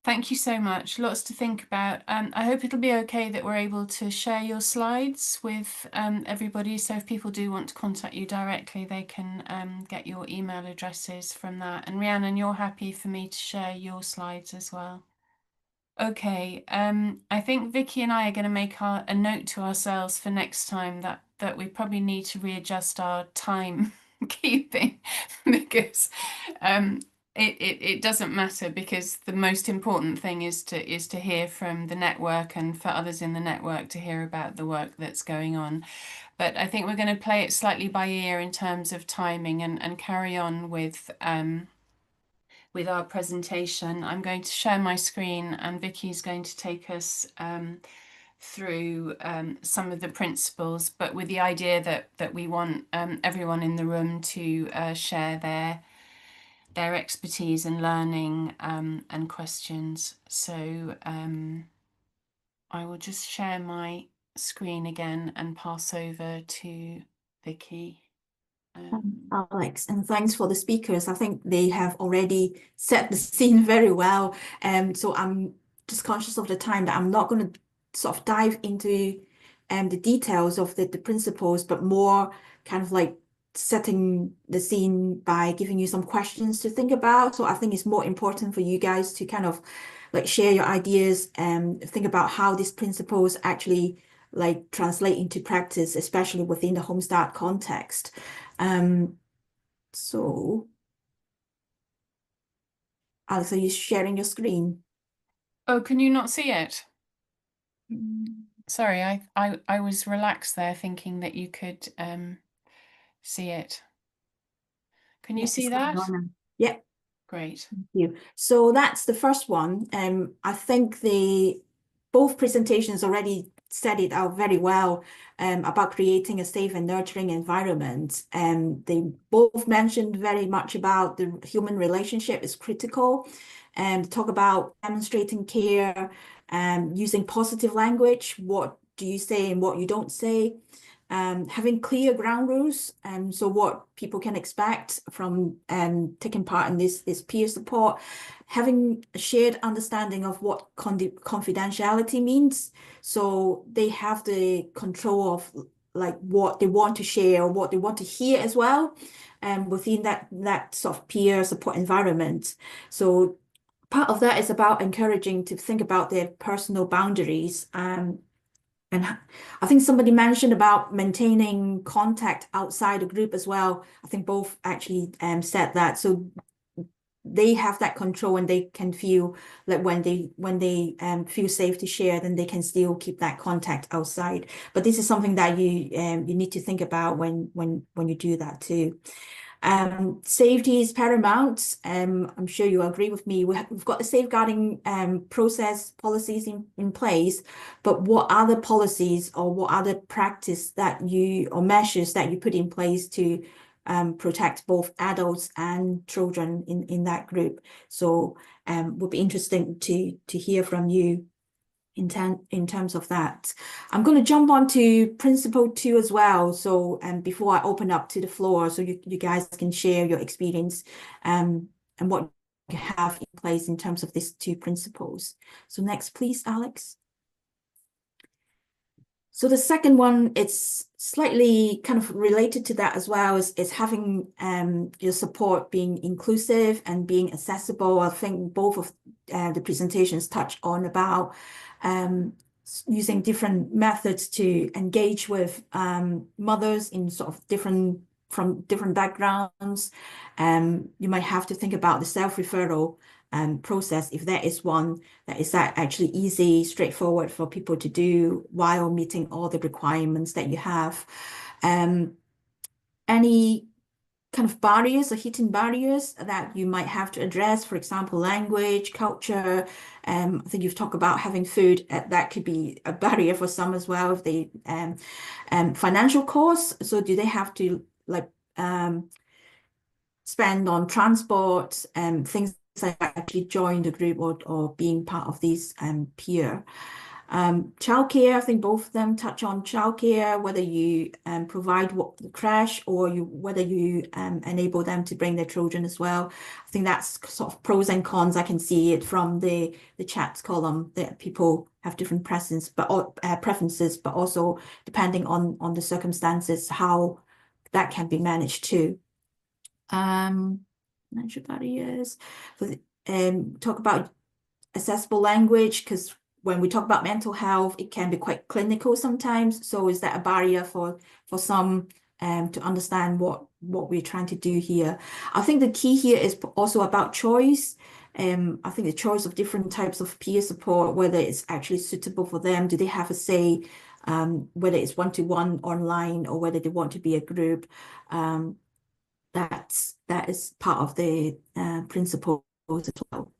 Thank you so much. Lots to think about. I hope it'll be okay that we're able to share your slides with everybody. So if people do want to contact you directly, they can get your email addresses from that. And Rhiannon, you're happy for me to share your slides as well? Okay, I think Vicky and I are going to make a note to ourselves for next time that we probably need to readjust our time keeping because it doesn't matter, because the most important thing is to hear from the network and for others in the network to hear about the work that's going on. But I think we're going to play it slightly by ear in terms of timing and carry on with our presentation. I'm going to share my screen and Vicky's going to take us through some of the principles, but with the idea that we want everyone in the room to share their expertise and learning and questions. So I will just share my screen again and pass over to Vicky. Alex, and thanks for the speakers. I think they have already set the scene very well. So I'm just conscious of the time that I'm not going to sort of dive into the details of the principles, but more kind of like setting the scene by giving you some questions to think about. So I think it's more important for you guys to kind of like share your ideas and think about how these principles actually like translate into practice, especially within the home start context. So Alex, are you sharing your screen? Oh, can you not see it? Sorry, I was relaxed there thinking that you could see it. Can you see that? Yeah. Great. Thank you. So that's the first one. I think both presentations already said it out very well about creating a safe and nurturing environment. They both mentioned very much about the human relationship is critical, and talk about demonstrating care and using positive language. What do you say and what you don't say? Having clear ground rules, so what people can expect from taking part in this peer support, having a shared understanding of what confidentiality means, so they have the control of like what they want to share or what they want to hear as well, within that sort of peer support environment. So part of that is about encouraging to think about their personal boundaries. And I think somebody mentioned about maintaining contact outside the group as well. I think both actually said that. So they have that control and they can feel like when they feel safe to share, then they can still keep that contact outside. But this is something that you need to think about when you do that too. Safety is paramount. I'm sure you agree with me. We've got the safeguarding process policies in place, but what other policies or what other practice or measures that you put in place to protect both adults and children in that group? So would be interesting to hear from you in terms of that. I'm going to jump on to principle 2 as well. So before I open up to the floor, so you guys can share your experience and what you have in place in terms of these 2 principles. So next, please, Alex. So the second one, it's slightly kind of related to that as well, is having your support being inclusive and being accessible. I think both of the presentations touch on about using different methods to engage with mothers in sort of from different backgrounds. You might have to think about the self-referral process, if there is one, that actually easy, straightforward for people to do while meeting all the requirements that you have. Any kind of barriers or hidden barriers that you might have to address, for example, language, culture. I think you've talked about having food. That could be a barrier for some as well. If they financial costs. So do they have to like spend on transport and things like that, actually join the group or being part of these peer? Childcare, I think both of them touch on childcare, whether you provide what the crash or whether you enable them to bring their children as well. I think that's sort of pros and cons. I can see it from the chat column that people have different preferences, but also depending on the circumstances, how that can be managed too. Financial barriers. Talk about accessible language, because when we talk about mental health, it can be quite clinical sometimes. So is that a barrier for some to understand what we're trying to do here? I think the key here is also about choice. I think the choice of different types of peer support, whether it's actually suitable for them, do they have a say, whether it's one-to-one online or whether they want to be a group. That is part of the principles as well.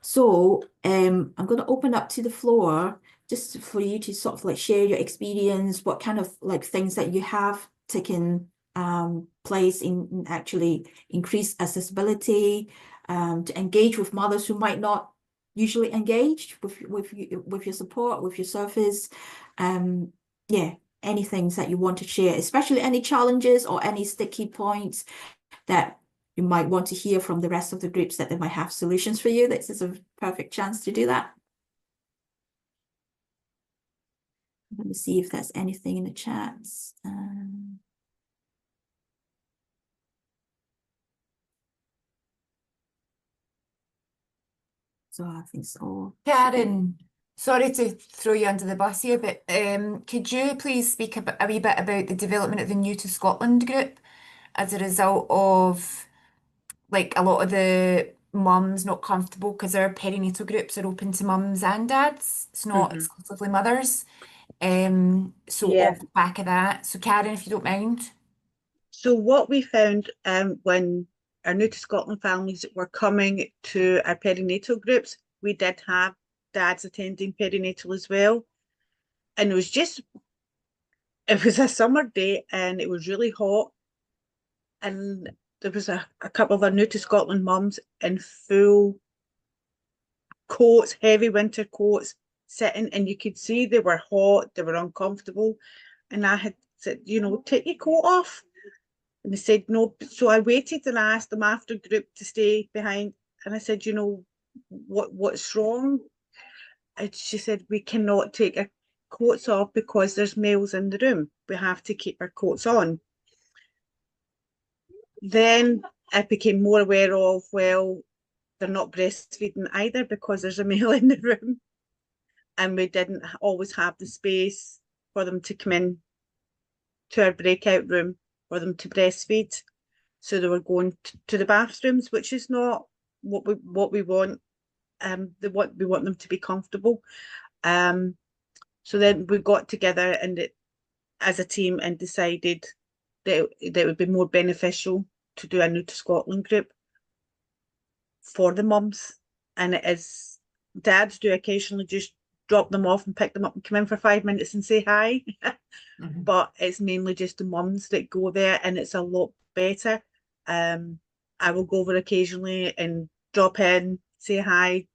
So I'm going to open up to the floor just for you to sort of like share your experience, what kind of like things that you have taken place in actually increase accessibility, to engage with mothers who might not usually engage with your support, with your service. Yeah, any things that you want to share, especially any challenges or any sticky points that you might want to hear from the rest of the groups that they might have solutions for you. This is a perfect chance to do that. I'm going to see if there's anything in the chats. So I think so. Karen, sorry to throw you under the bus here, but could you please speak a wee bit about the development of the New to Scotland group as a result of like a lot of the mums not comfortable because our perinatal groups are open to mums and dads. It's not exclusively mothers. So Yeah. off the back of that. So Karen, if you don't mind. So what we found when our New to Scotland families were coming to our perinatal groups, we did have dads attending perinatal as well. And it was a summer day and it was really hot. And there was a couple of our New to Scotland mums in full coats, heavy winter coats, sitting, and you could see they were hot, they were uncomfortable. And I had said, take your coat off. And they said no. So I waited and I asked them after group to stay behind. And I said, what's wrong? And she said, we cannot take our coats off because there's males in the room. We have to keep our coats on. Then I became more aware of, well, they're not breastfeeding either because there's a male in the room. And we didn't always have the space for them to come in to our breakout room for them to breastfeed. So they were going to the bathrooms, which is not what we want. We want them to be comfortable. So then we got together as a team and decided that it would be more beneficial to do a New to Scotland group for the mums. And it is, dads do occasionally just drop them off and pick them up and come in for 5 minutes and say hi. But it's mainly just the mums that go there, and it's a lot better. I will go over occasionally and drop in, say hi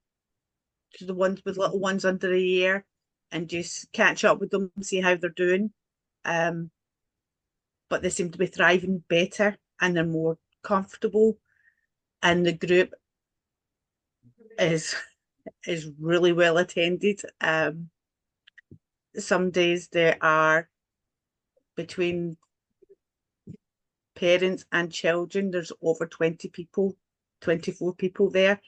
to the ones with little ones under a year and just catch up with them, see how they're doing. But they seem to be thriving better and they're more comfortable, and the group is really well attended. Some days there are, between parents and children, there's over 20 people, 24 people there.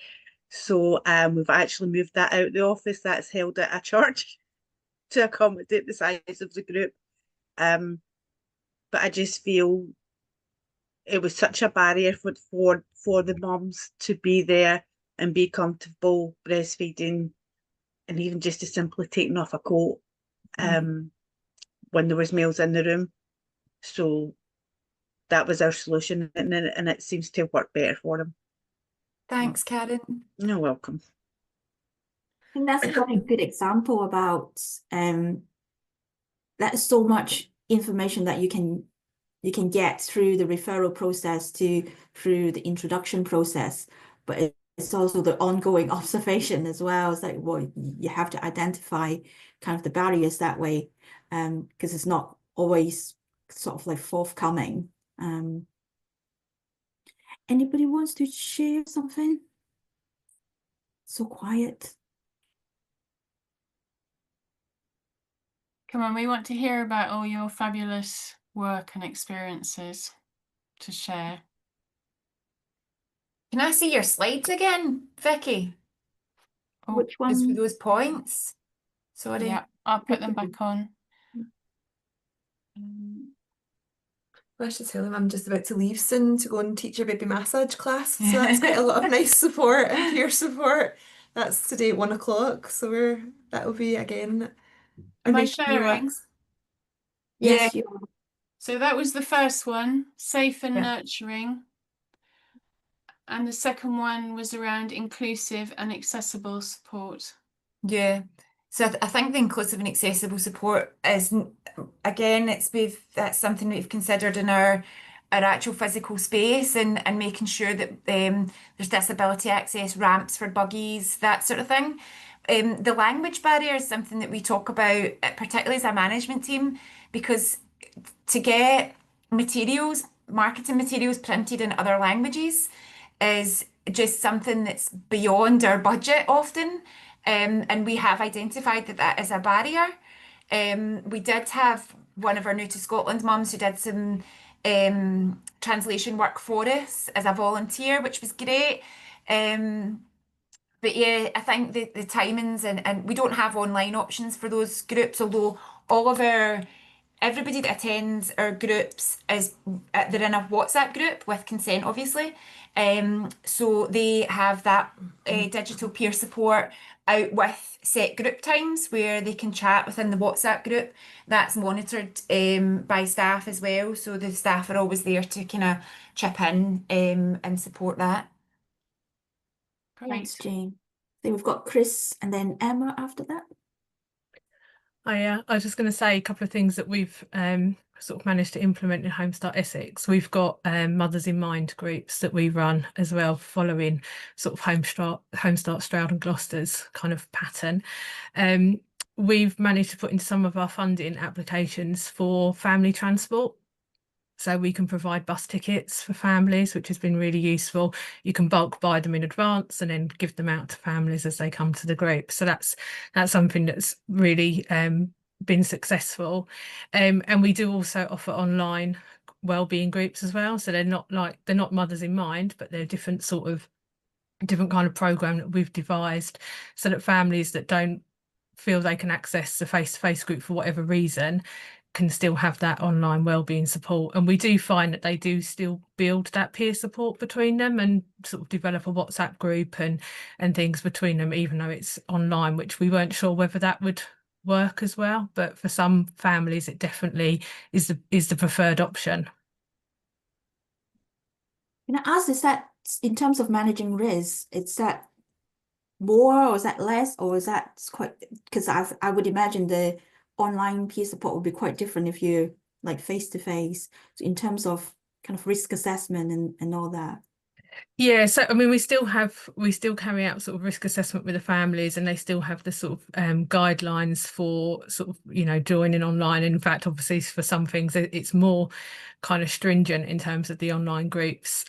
So we've actually moved that out of the office. That's held at a church to accommodate the size of the group. But I just feel it was such a barrier for the mums to be there and be comfortable breastfeeding, and even just to simply taking off a coat when there was males in the room. So that was our solution, and it seems to have worked better for them. Thanks, Karen. You're welcome. I think that's a very good example about that is so much information that you can get through the referral process through the introduction process, but it's also the ongoing observation as well. It's like, well, you have to identify kind of the barriers that way, because it's not always sort of like forthcoming. Anybody wants to share something? So quiet. Come on, we want to hear about all your fabulous work and experiences to share. Can I see your slides again, Vicky? Oh, Which Just for one? those points. Sorry. yeah, I'll put them back on. I should tell them I'm just about to leave soon to go and teach a baby massage class. So that's quite a lot of nice support and peer support. That's today at 1 o'clock. So that will be again a Am I nice sharing? relax. Yes, Yeah. you are. So that was the first one, safe and Yeah. nurturing. And the second one was around inclusive and accessible support. Yeah. So I think the inclusive and accessible support is, again, that's something we've considered in our actual physical space, and making sure that there's disability access ramps for buggies, that sort of thing. The language barrier is something that we talk about, particularly as a management team, because to get materials, marketing materials printed in other languages is just something that's beyond our budget often. And we have identified that that is a barrier. We did have one of our New to Scotland mums who did some translation work for us as a volunteer, which was great. But yeah, I think the timings, and we don't have online options for those groups, although everybody that attends our groups they're in a WhatsApp group with consent, obviously. So they have that digital peer support out with set group times where they can chat within the WhatsApp group. That's monitored by staff as well. So the staff are always there to kind of chip in and support that. Thanks, Great. Jane. I think we've got Chris and then Emma after that. I was just going to say a couple of things that we've sort of managed to implement in Homestart Essex. We've got Mothers in Mind groups that we run as well, following sort of Homestart Stroud and Gloucester's kind of pattern. We've managed to put into some of our funding applications for family transport. So we can provide bus tickets for families, which has been really useful. You can bulk buy them in advance and then give them out to families as they come to the group. So that's something that's really been successful. And we do also offer online wellbeing groups as well. So they're not Mothers in Mind, but they're different kind of program that we've devised so that families that don't feel they can access the face-to-face group for whatever reason can still have that online wellbeing support. And we do find that they do still build that peer support between them and sort of develop a WhatsApp group and things between them, even though it's online, which we weren't sure whether that would work as well. But for some families, it definitely is the preferred option. Can I ask, is that in terms of managing risk, is that more or is that less, or is that quite, because I would imagine the online peer support would be quite different if you're like face to face. So in terms of kind of risk assessment and all that. Yeah, so I mean, we still carry out sort of risk assessment with the families, and they still have the sort of guidelines for sort of joining online. And in fact, obviously, for some things, it's more kind of stringent in terms of the online groups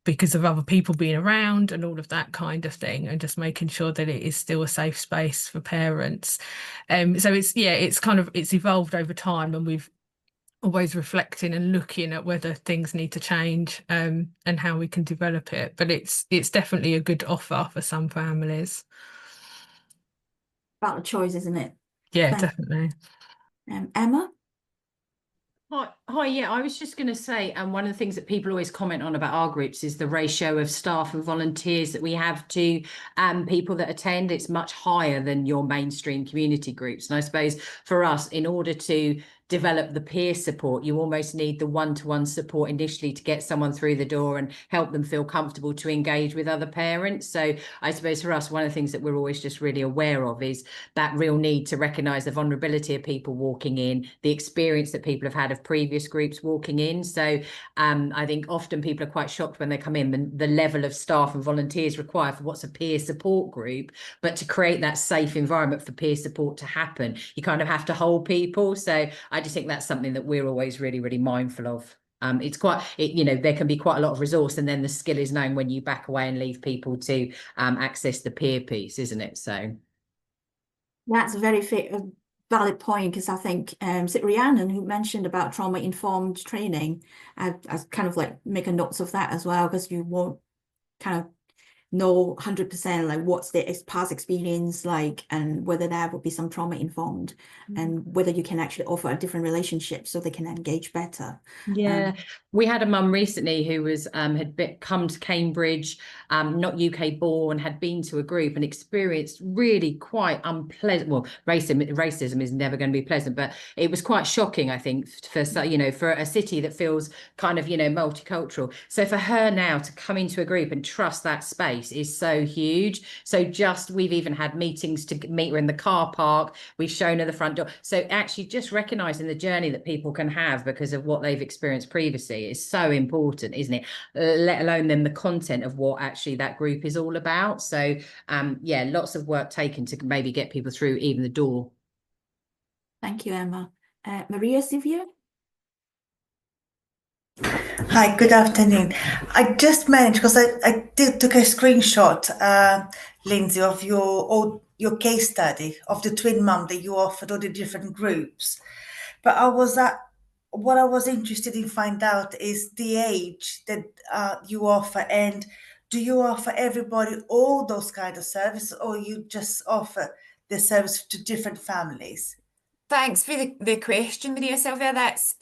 because of other people being around and all of that kind of thing, and just making sure that it is still a safe space for parents. So it's evolved over time, and we've always reflecting and looking at whether things need to change and how we can develop it. But it's definitely a good offer for some families. About the choice, isn't it? Yeah, Thanks. definitely. Emma? Hi, yeah, I was just going to say, one of the things that people always comment on about our groups is the ratio of staff and volunteers that we have to people that attend. It's much higher than your mainstream community groups. And I suppose for us, in order to develop the peer support. You almost need the one-to-one support initially to get someone through the door and help them feel comfortable to engage with other parents. So I suppose for us, one of the things that we're always just really aware of is that real need to recognise the vulnerability of people walking in, the experience that people have had of previous groups walking in. So I think often people are quite shocked when they come in, the level of staff and volunteers required for what's a peer support group. But to create that safe environment for peer support to happen, you kind of have to hold people. So I just think that's something that we're always really, really mindful of. It's quite, you know, there can be quite a lot of resource, and then the skill is knowing when you back away and leave people to access the peer piece, isn't it? So that's a very valid point, because I think is it Rhiannon who mentioned about trauma-informed training? I kind of like make a notes of that as well, because you won't kind of know 100% like what's their past experience like, and whether there would be some trauma-informed, and whether you can actually offer a different relationship so they can engage better. Yeah, we had a mum recently who was come to Cambridge, not UK born, had been to a group and experienced really quite unpleasant. Well, racism is never going to be pleasant, but it was quite shocking, I think, for for a city that feels kind of multicultural. So for her now to come into a group and trust that space is so huge. So we've even had meetings to meet her in the car park. We've shown her the front door. So actually just recognizing the journey that people can have because of what they've experienced previously is so important, isn't it? Let alone then the content of what actually that group is all about. So yeah, lots of work taken to maybe get people through even the door. Thank you, Emma. Maria Sivia? Hi, good afternoon. I just managed, because I took a screenshot, Lindsay, of your case study of the twin mum that you offered all the different groups. But what I was interested in find out is the age that you offer, and do you offer everybody all those kind of services, or you just offer the service to different families? Thanks for the question, Maria Sylvia. That's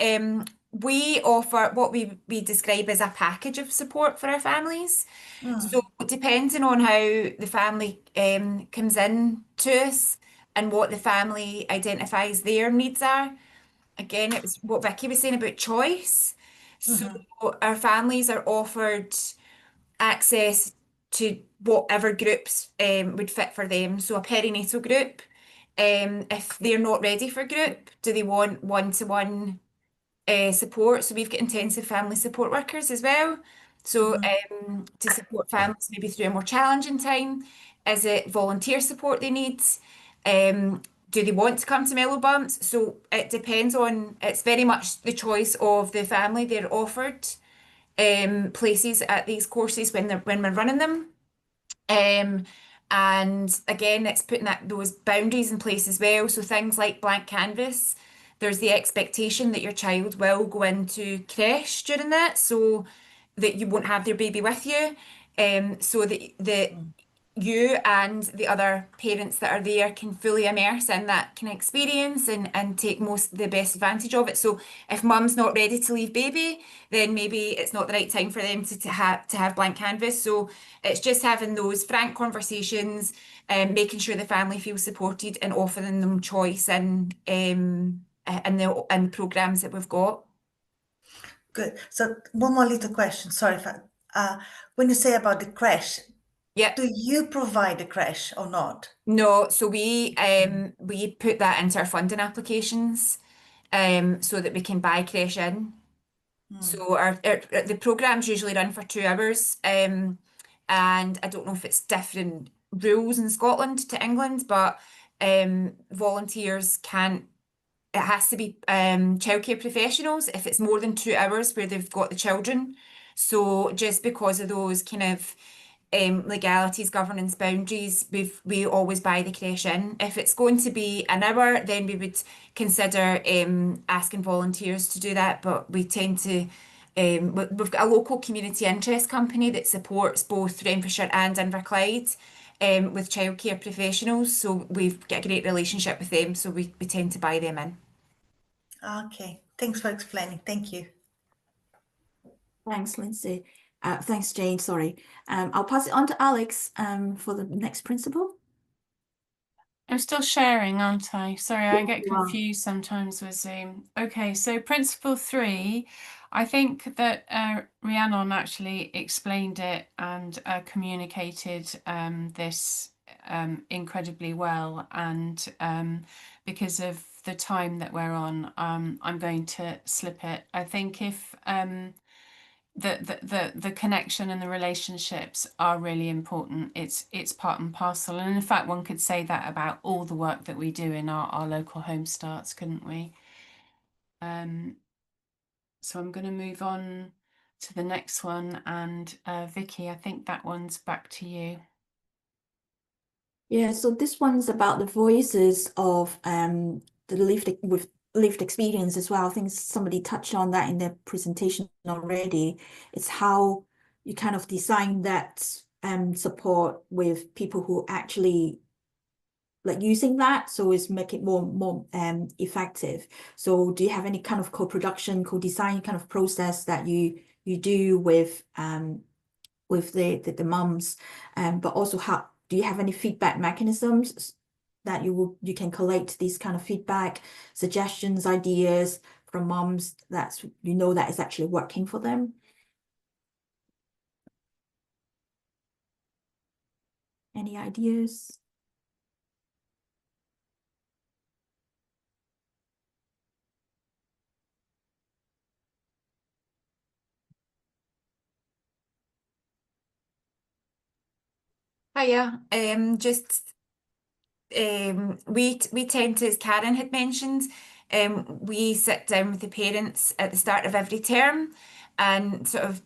we offer what we describe as a package of support for our families. So depending on how the family comes in to us and what the family identifies their needs are. Again, it was what Vicky was saying about choice. So our families are offered access to whatever groups would fit for them. So a perinatal group, if they're not ready for group, do they want one-to-one support? So we've got intensive family support workers as well. So to support families maybe through a more challenging time. Is it volunteer support they need? Do they want to come to Mellow Bumps? So it depends on, it's very much the choice of the family. They're offered places at these courses when we're running them. And again, it's putting those boundaries in place as well. So things like blank canvas, there's the expectation that your child will go into creche during that, so that you won't have their baby with you. So that you and the other parents that are there can fully immerse in that kind of experience and take the best advantage of it. So if mum's not ready to leave baby, then maybe it's not the right time for them to have blank canvas. So it's just having those frank conversations and making sure the family feels supported and offering them choice and the programs that we've got. Good. So one more little question. Sorry if when you say about the creche, Yeah. do you provide the creche or not? No, so we put that into our funding applications so that we can buy creche in. So the program's usually run for 2 hours, and I don't know if it's different rules in Scotland to England, but volunteers can't. It has to be childcare professionals if it's more than 2 hours where they've got the children. So just because of those kind of legalities, governance boundaries, we always buy the creche in. If it's going to be an hour, then we would consider asking volunteers to do that. But we tend to, we've got a local community interest company that supports both Renfrewshire and Inverclyde with childcare professionals. So we've got a great relationship with them. So we tend to buy them in. Okay, thanks for explaining. Thank you. Thanks, Lindsay. Thanks, Jane. Sorry. I'll pass it on to Alex for the next principle. I'm still sharing, aren't I? Sorry, I Yes, get you are. confused sometimes with Zoom. Okay, so principle 3, I think that Rhiannon actually explained it and communicated this incredibly well. And because of the time that we're on, I'm going to slip it. I think if the connection and the relationships are really important. It's part and parcel. And in fact, one could say that about all the work that we do in our local home starts, couldn't we? So I'm going to move on to the next one. And Vicky, I think that one's back to you. Yeah, so this one's about the voices of the lived experience as well. I think somebody touched on that in their presentation already. It's how you kind of design that support with people who actually like using that, so it's make it more effective. So do you have any kind of co-production, co-design kind of process that you do with the mums, but also how do you have any feedback mechanisms that you can collect these kind of feedback, suggestions, ideas from mums that's that is actually working for them? Any ideas? Hiya. We tend to, as Karen had mentioned, we sit down with the parents at the start of every term and sort of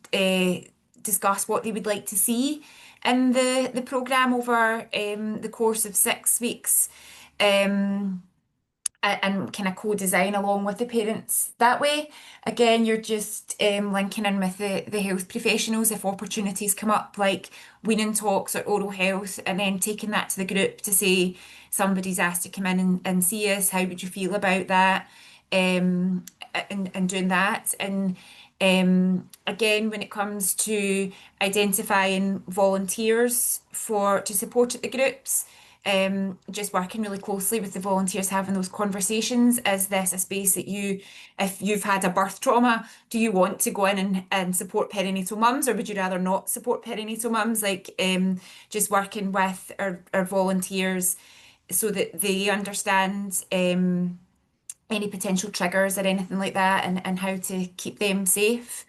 discuss what they would like to see in the programme over the course of 6 weeks. And kind of co-design along with the parents that way. Again, you're just linking in with the health professionals if opportunities come up, like weaning talks or oral health, and then taking that to the group to say somebody's asked to come in and see us. How would you feel about that? And doing that. And again, when it comes to identifying volunteers to support at the groups, just working really closely with the volunteers, having those conversations. Is this a space that if you've had a birth trauma, do you want to go in and support perinatal mums, or would you rather not support perinatal mums? Like just working with our volunteers so that they understand any potential triggers or anything like that, and how to keep them safe.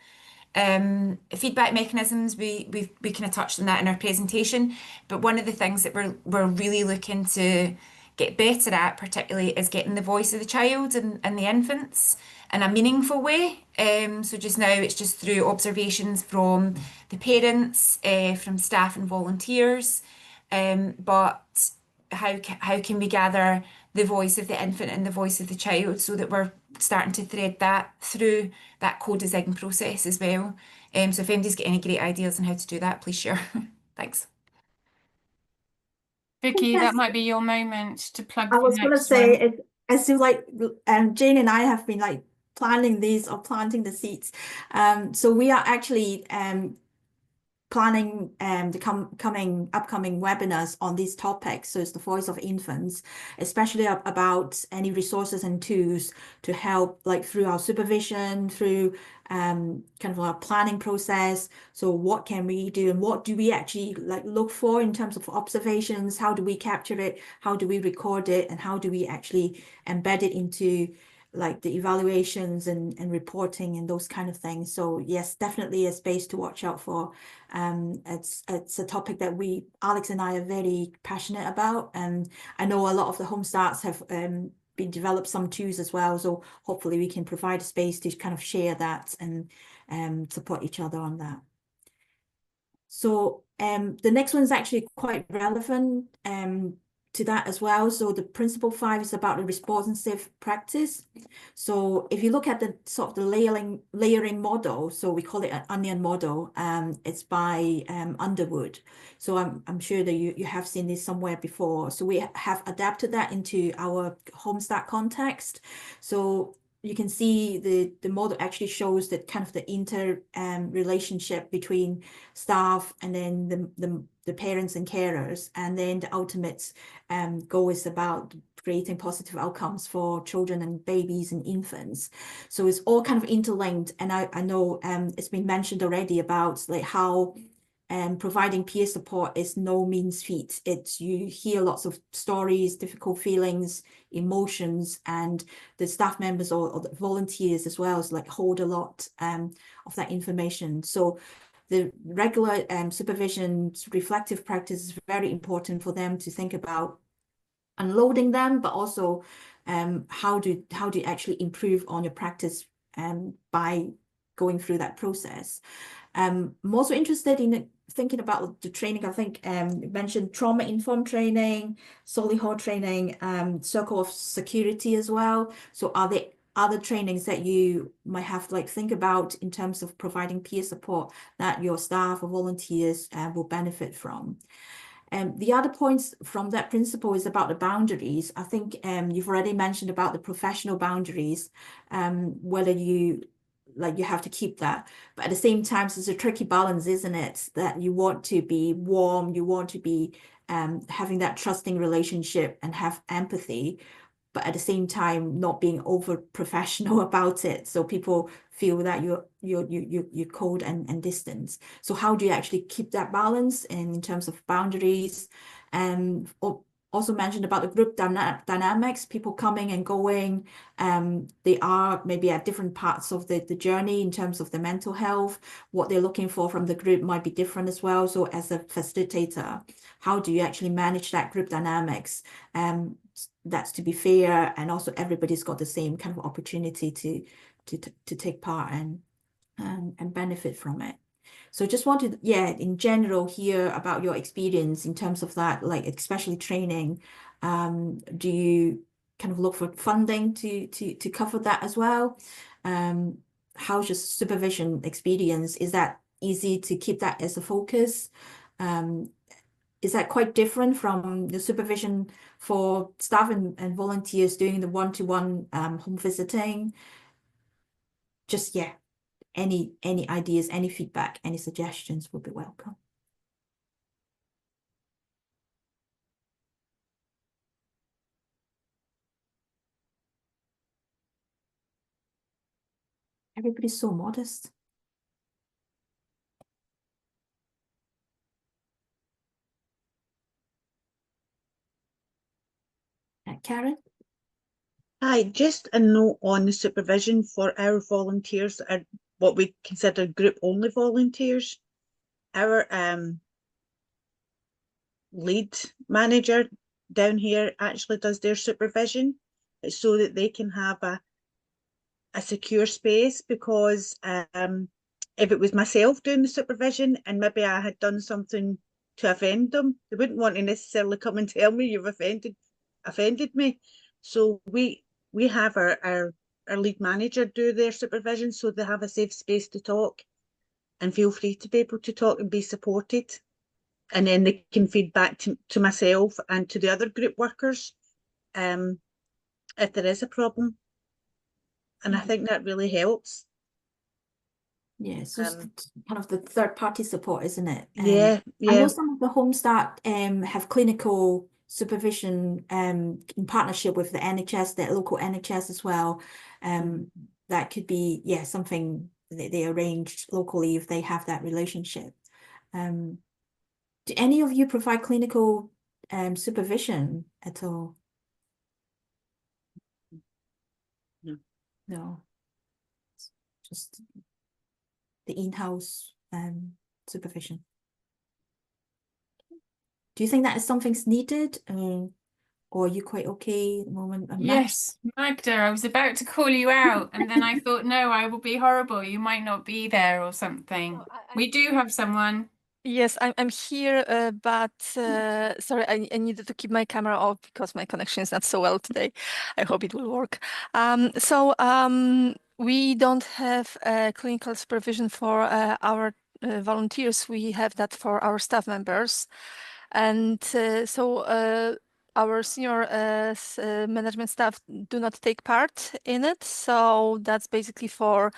Feedback mechanisms, we kind of touched on that in our presentation, but one of the things that we're really looking to get better at, particularly, is getting the voice of the child and the infants in a meaningful way. So just now it's just through observations from the parents, from staff and volunteers, but how can we gather the voice of the infant and the voice of the child so that we're starting to thread that through that co-design process as well. So if anybody's got any great ideas on how to do that, please share. Thanks. Vicky, Yes. that might be your moment to plug I the was going to next say, one. as you like, Jane and I have been like planning these or planting the seeds. So we are actually planning the upcoming webinars on these topics. So it's the voice of infants, especially about any resources and tools to help, like through our supervision, through kind of our planning process. So what can we do, and what do we actually like look for in terms of observations? How do we capture it? How do we record it? And how do we actually embed it into like the evaluations and reporting and those kind of things? So yes, definitely a space to watch out for. It's a topic that Alex and I are very passionate about, and I know a lot of the home starts have been developed some tools as well. So hopefully we can provide a space to kind of share that and support each other on that. So the next one is actually quite relevant to that as well. So the principle 5 is about the responsive practice. So if you look at the sort of the layering model, so we call it an onion model. It's by Underwood. So I'm sure that you have seen this somewhere before. So we have adapted that into our Homestart context. So you can see the model actually shows that kind of the relationship between staff and then the the parents and carers, and then the ultimate goal is about creating positive outcomes for children and babies and infants. So it's all kind of interlinked. And I know it's been mentioned already about like how providing peer support is no means feat. You hear lots of stories, difficult feelings, emotions, and the staff members or the volunteers as well as like hold a lot of that information. So the regular supervision reflective practice is very important for them to think about unloading them, but also how do you actually improve on your practice by going through that process. I'm also interested in thinking about the training. I think you mentioned trauma-informed training, Solihull training, circle of security as well. So are there other trainings that you might have to like think about in terms of providing peer support that your staff or volunteers will benefit from? The other points from that principle is about the boundaries. I think you've already mentioned about the professional boundaries, whether you have to keep that. But at the same time, it's a tricky balance, isn't it? That you want to be warm, you want to be having that trusting relationship and have empathy, but at the same time not being over professional about it, so people feel that you're cold and distant. So how do you actually keep that balance in terms of boundaries? And also mentioned about the group dynamics, people coming and going. They are maybe at different parts of the journey in terms of the mental health. What they're looking for from the group might be different as well. So as a facilitator, how do you actually manage that group dynamics? That's to be fair, and also everybody's got the same kind of opportunity to take part and benefit from it. So just wanted, in general, hear about your experience in terms of that, like especially training. Do you kind of look for funding to cover that as well? How's your supervision experience? Is that easy to keep that as a focus? Is that quite different from the supervision for staff and volunteers doing the one-to-one home visiting? Just, any ideas, any feedback, any suggestions would be welcome. Everybody's so modest. Karen? Hi, just a note on the supervision for our volunteers, are what we consider group-only volunteers. Our lead manager down here actually does their supervision. It's so that they can have a secure space, because if it was myself doing the supervision and maybe I had done something to offend them, they wouldn't want to necessarily come and tell me you've offended me. So we have our lead manager do their supervision, so they have a safe space to talk and feel free to be able to talk and be supported. And then they can feed back to myself and to the other group workers if there is a problem. And I think that really helps. Yeah, so it's kind of the third party support, isn't it? Yeah. I know some of the homes that have clinical supervision in partnership with the NHS, the local NHS as well. That could be, something that they arrange locally if they have that relationship. Do any of you provide clinical supervision at all? No. No. Just the in-house supervision. Do you think that is something's needed, or are you quite okay at the moment? Yes, Magda, I was about to call you out, and then I thought, no, I will be horrible. You might not be there or something. No, We do have someone. Yes, I'm here, but sorry, I needed to keep my camera off because my connection is not so well today. I hope it will work. We don't have clinical supervision for our volunteers. We have that for our staff members. And our senior management staff do not take part in it. So that's basically for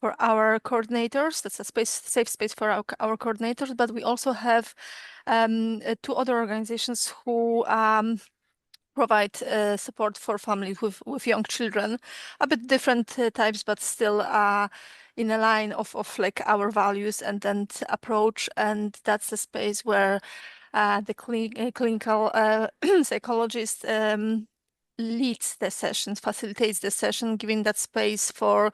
for our coordinators. That's a safe space for our coordinators. But we also have 2 other organizations who provide support for families with young children, a bit different types, but still in a line of like our values and approach. And that's the space where the clinical psychologist leads the sessions, facilitates the session, giving that space for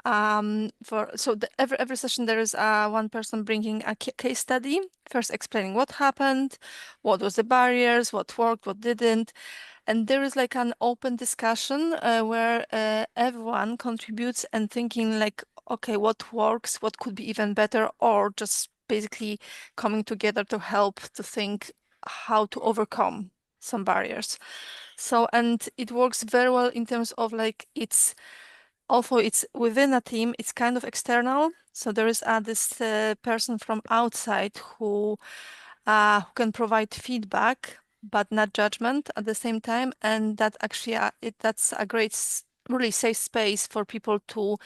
every session there is one person bringing a case study, first explaining what happened, what was the barriers, what worked, what didn't. And there is like an open discussion where everyone contributes and thinking like, okay, what works, what could be even better, or just basically coming together to help to think how to overcome some barriers. So, and it works very well in terms of like although it's within a team, it's kind of external. So there is this person from outside who can provide feedback, but not judgment at the same time. And that actually, that's a great, really safe space for people to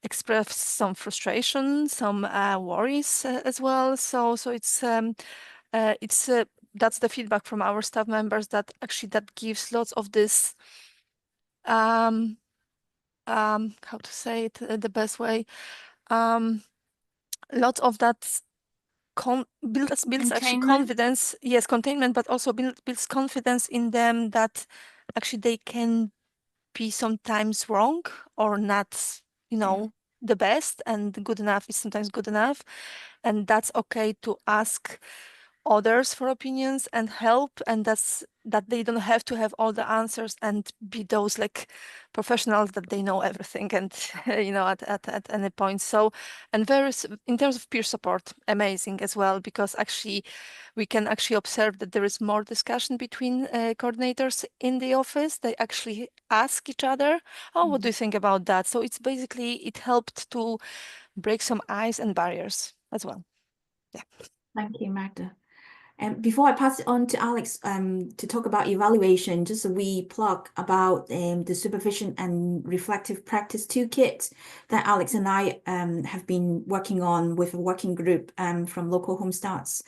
express some frustration, some worries as well. So it's that's the feedback from our staff members that actually that gives lots of this how to say it the best way, lots of that builds actually Containment? confidence, yes, containment, but also builds confidence in them that actually they can be sometimes wrong or not, the best, and good enough is sometimes good enough, and that's okay to ask others for opinions and help, and that they don't have to have all the answers and be those like professionals that they know everything and at any point. So, and in terms of peer support, amazing as well, because actually we can actually observe that there is more discussion between coordinators in the office. They actually ask each other, oh, what do you think about that? So it's basically, it helped to break some ice and barriers as well. Yeah. Thank you, Magda. Before I pass it on to Alex to talk about evaluation, just a wee plug about the supervision and reflective practice toolkit that Alex and I have been working on with a working group from Local Home Starts.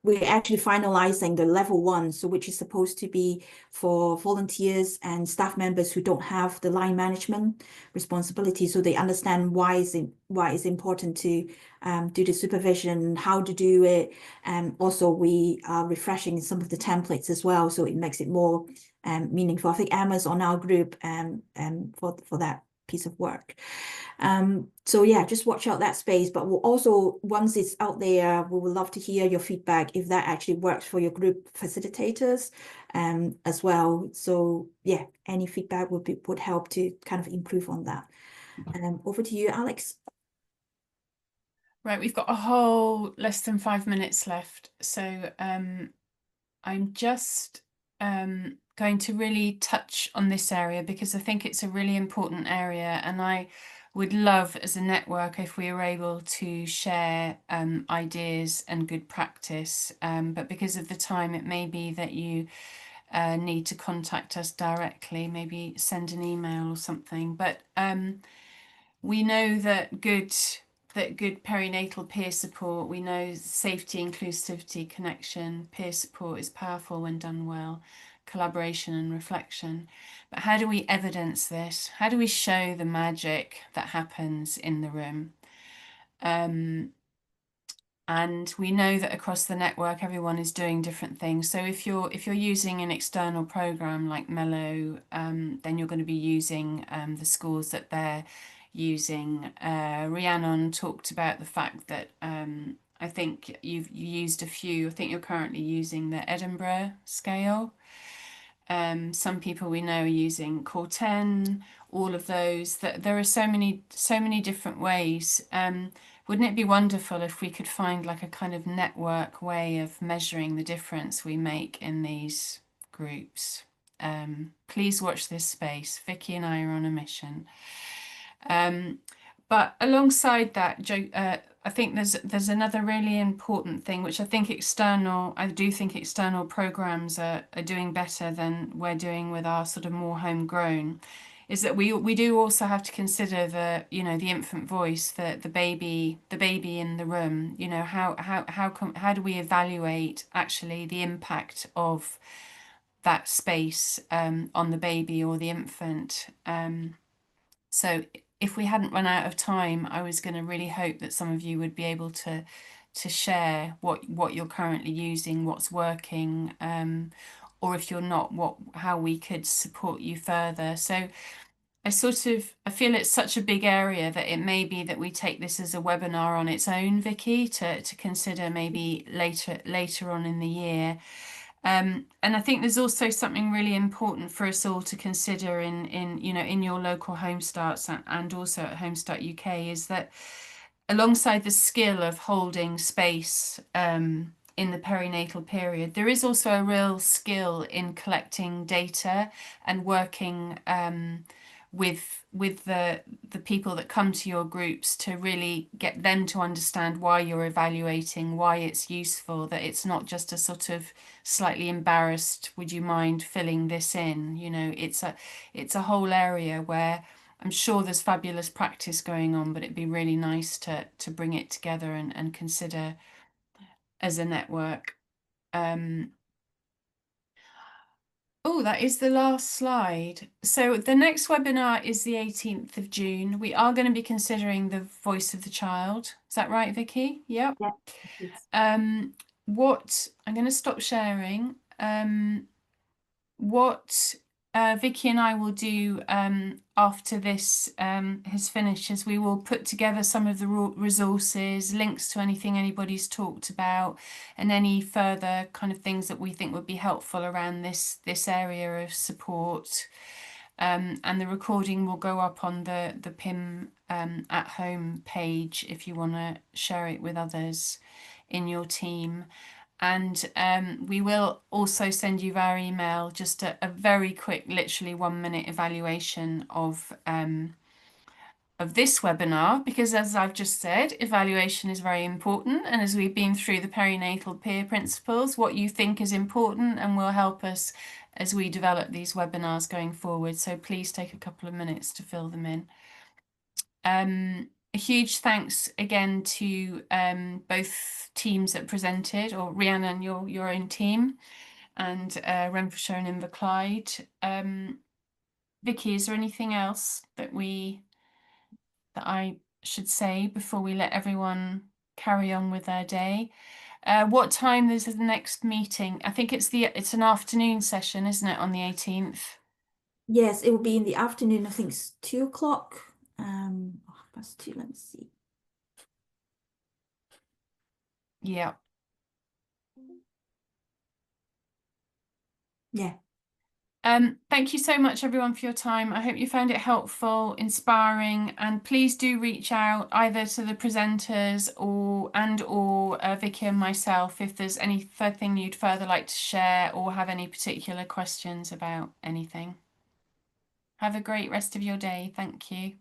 We're actually finalizing the level 1, so which is supposed to be for volunteers and staff members who don't have the line management responsibility, so they understand why it's important to do the supervision, how to do it. And also we are refreshing some of the templates as well, so it makes it more meaningful. I think Emma's on our group for that piece of work. So yeah, just watch out that space, but we'll also, once it's out there, we would love to hear your feedback if that actually works for your group facilitators as well. So yeah, any feedback would help to kind of improve on that. Over to you, Alex. Right, we've got a whole less than 5 minutes left. So I'm just going to really touch on this area because I think it's a really important area, and I would love as a network if we were able to share ideas and good practice, but because of the time it may be that you need to contact us directly, maybe send an email or something. But we know that good perinatal peer support, we know safety, inclusivity, connection, peer support is powerful when done well, collaboration and reflection. But how do we evidence this? How do we show the magic that happens in the room? And we know that across the network, everyone is doing different things. So if you're using an external program like Mello, then you're going to be using the scores that they're using. Rhiannon talked about the fact that I think you used a few. I think you're currently using the Edinburgh scale. Some people we know are using Core 10, all of those. That there are so many different ways. Wouldn't it be wonderful if we could find like a kind of network way of measuring the difference we make in these groups? Please watch this space. Vicky and I are on a mission. But alongside that, I think there's another really important thing, which I do think external programs are doing better than we're doing with our sort of more homegrown, is that we do also have to consider the, you know, the infant voice, the baby in the room. You know, how do we evaluate actually the impact of that space on the baby or the infant? So if we hadn't run out of time, I was going to really hope that some of you would be able to share what you're currently using, what's working, or if you're not, how we could support you further. So I feel it's such a big area that it may be that we take this as a webinar on its own, Vicky, to consider maybe later on in the year. And I think there's also something really important for us all to consider in you know, in your local Home Starts and also at Home Start UK, is that alongside the skill of holding space in the perinatal period, there is also a real skill in collecting data and working with the people that come to your groups to really get them to understand why you're evaluating, why it's useful, that it's not just a sort of slightly embarrassed, would you mind filling this in? You know, it's a whole area where I'm sure there's fabulous practice going on, but it'd be really nice to bring it together and consider as a network. Oh, that is the last slide. So the next webinar is the 18th of June. We are going to be considering the voice of the child. Is that right, Vicky? Yep. Yeah. What I'm going to stop sharing. What Vicky and I will do after this has finished is we will put together some of the resources, links to anything anybody's talked about, and any further kind of things that we think would be helpful around this area of support. And the recording will go up on the PIM at home page if you want to share it with others in your team. And we will also send you via email just a very quick, literally 1 minute evaluation of this webinar, because as I've just said, evaluation is very important. And as we've been through the perinatal peer principles, what you think is important and will help us as we develop these webinars going forward. So please take a couple of minutes to fill them in. A huge thanks again to both teams that presented, or Rhiannon, your own team, and Renfrewshire and Inverclyde. Vicky, is there anything else that I should say before we let everyone carry on with their day? What time is the next meeting? I think it's an afternoon session, isn't it, on the 18th? Yes, it will be in the afternoon. I think it's 2 o'clock. 2:30. Let me see. Yeah. Yeah. Thank you so much, everyone, for your time. I hope you found it helpful, inspiring, and please do reach out either to the presenters or Vicky and myself if there's anything you'd further like to share or have any particular questions about anything. Have a great rest of your day. Thank you.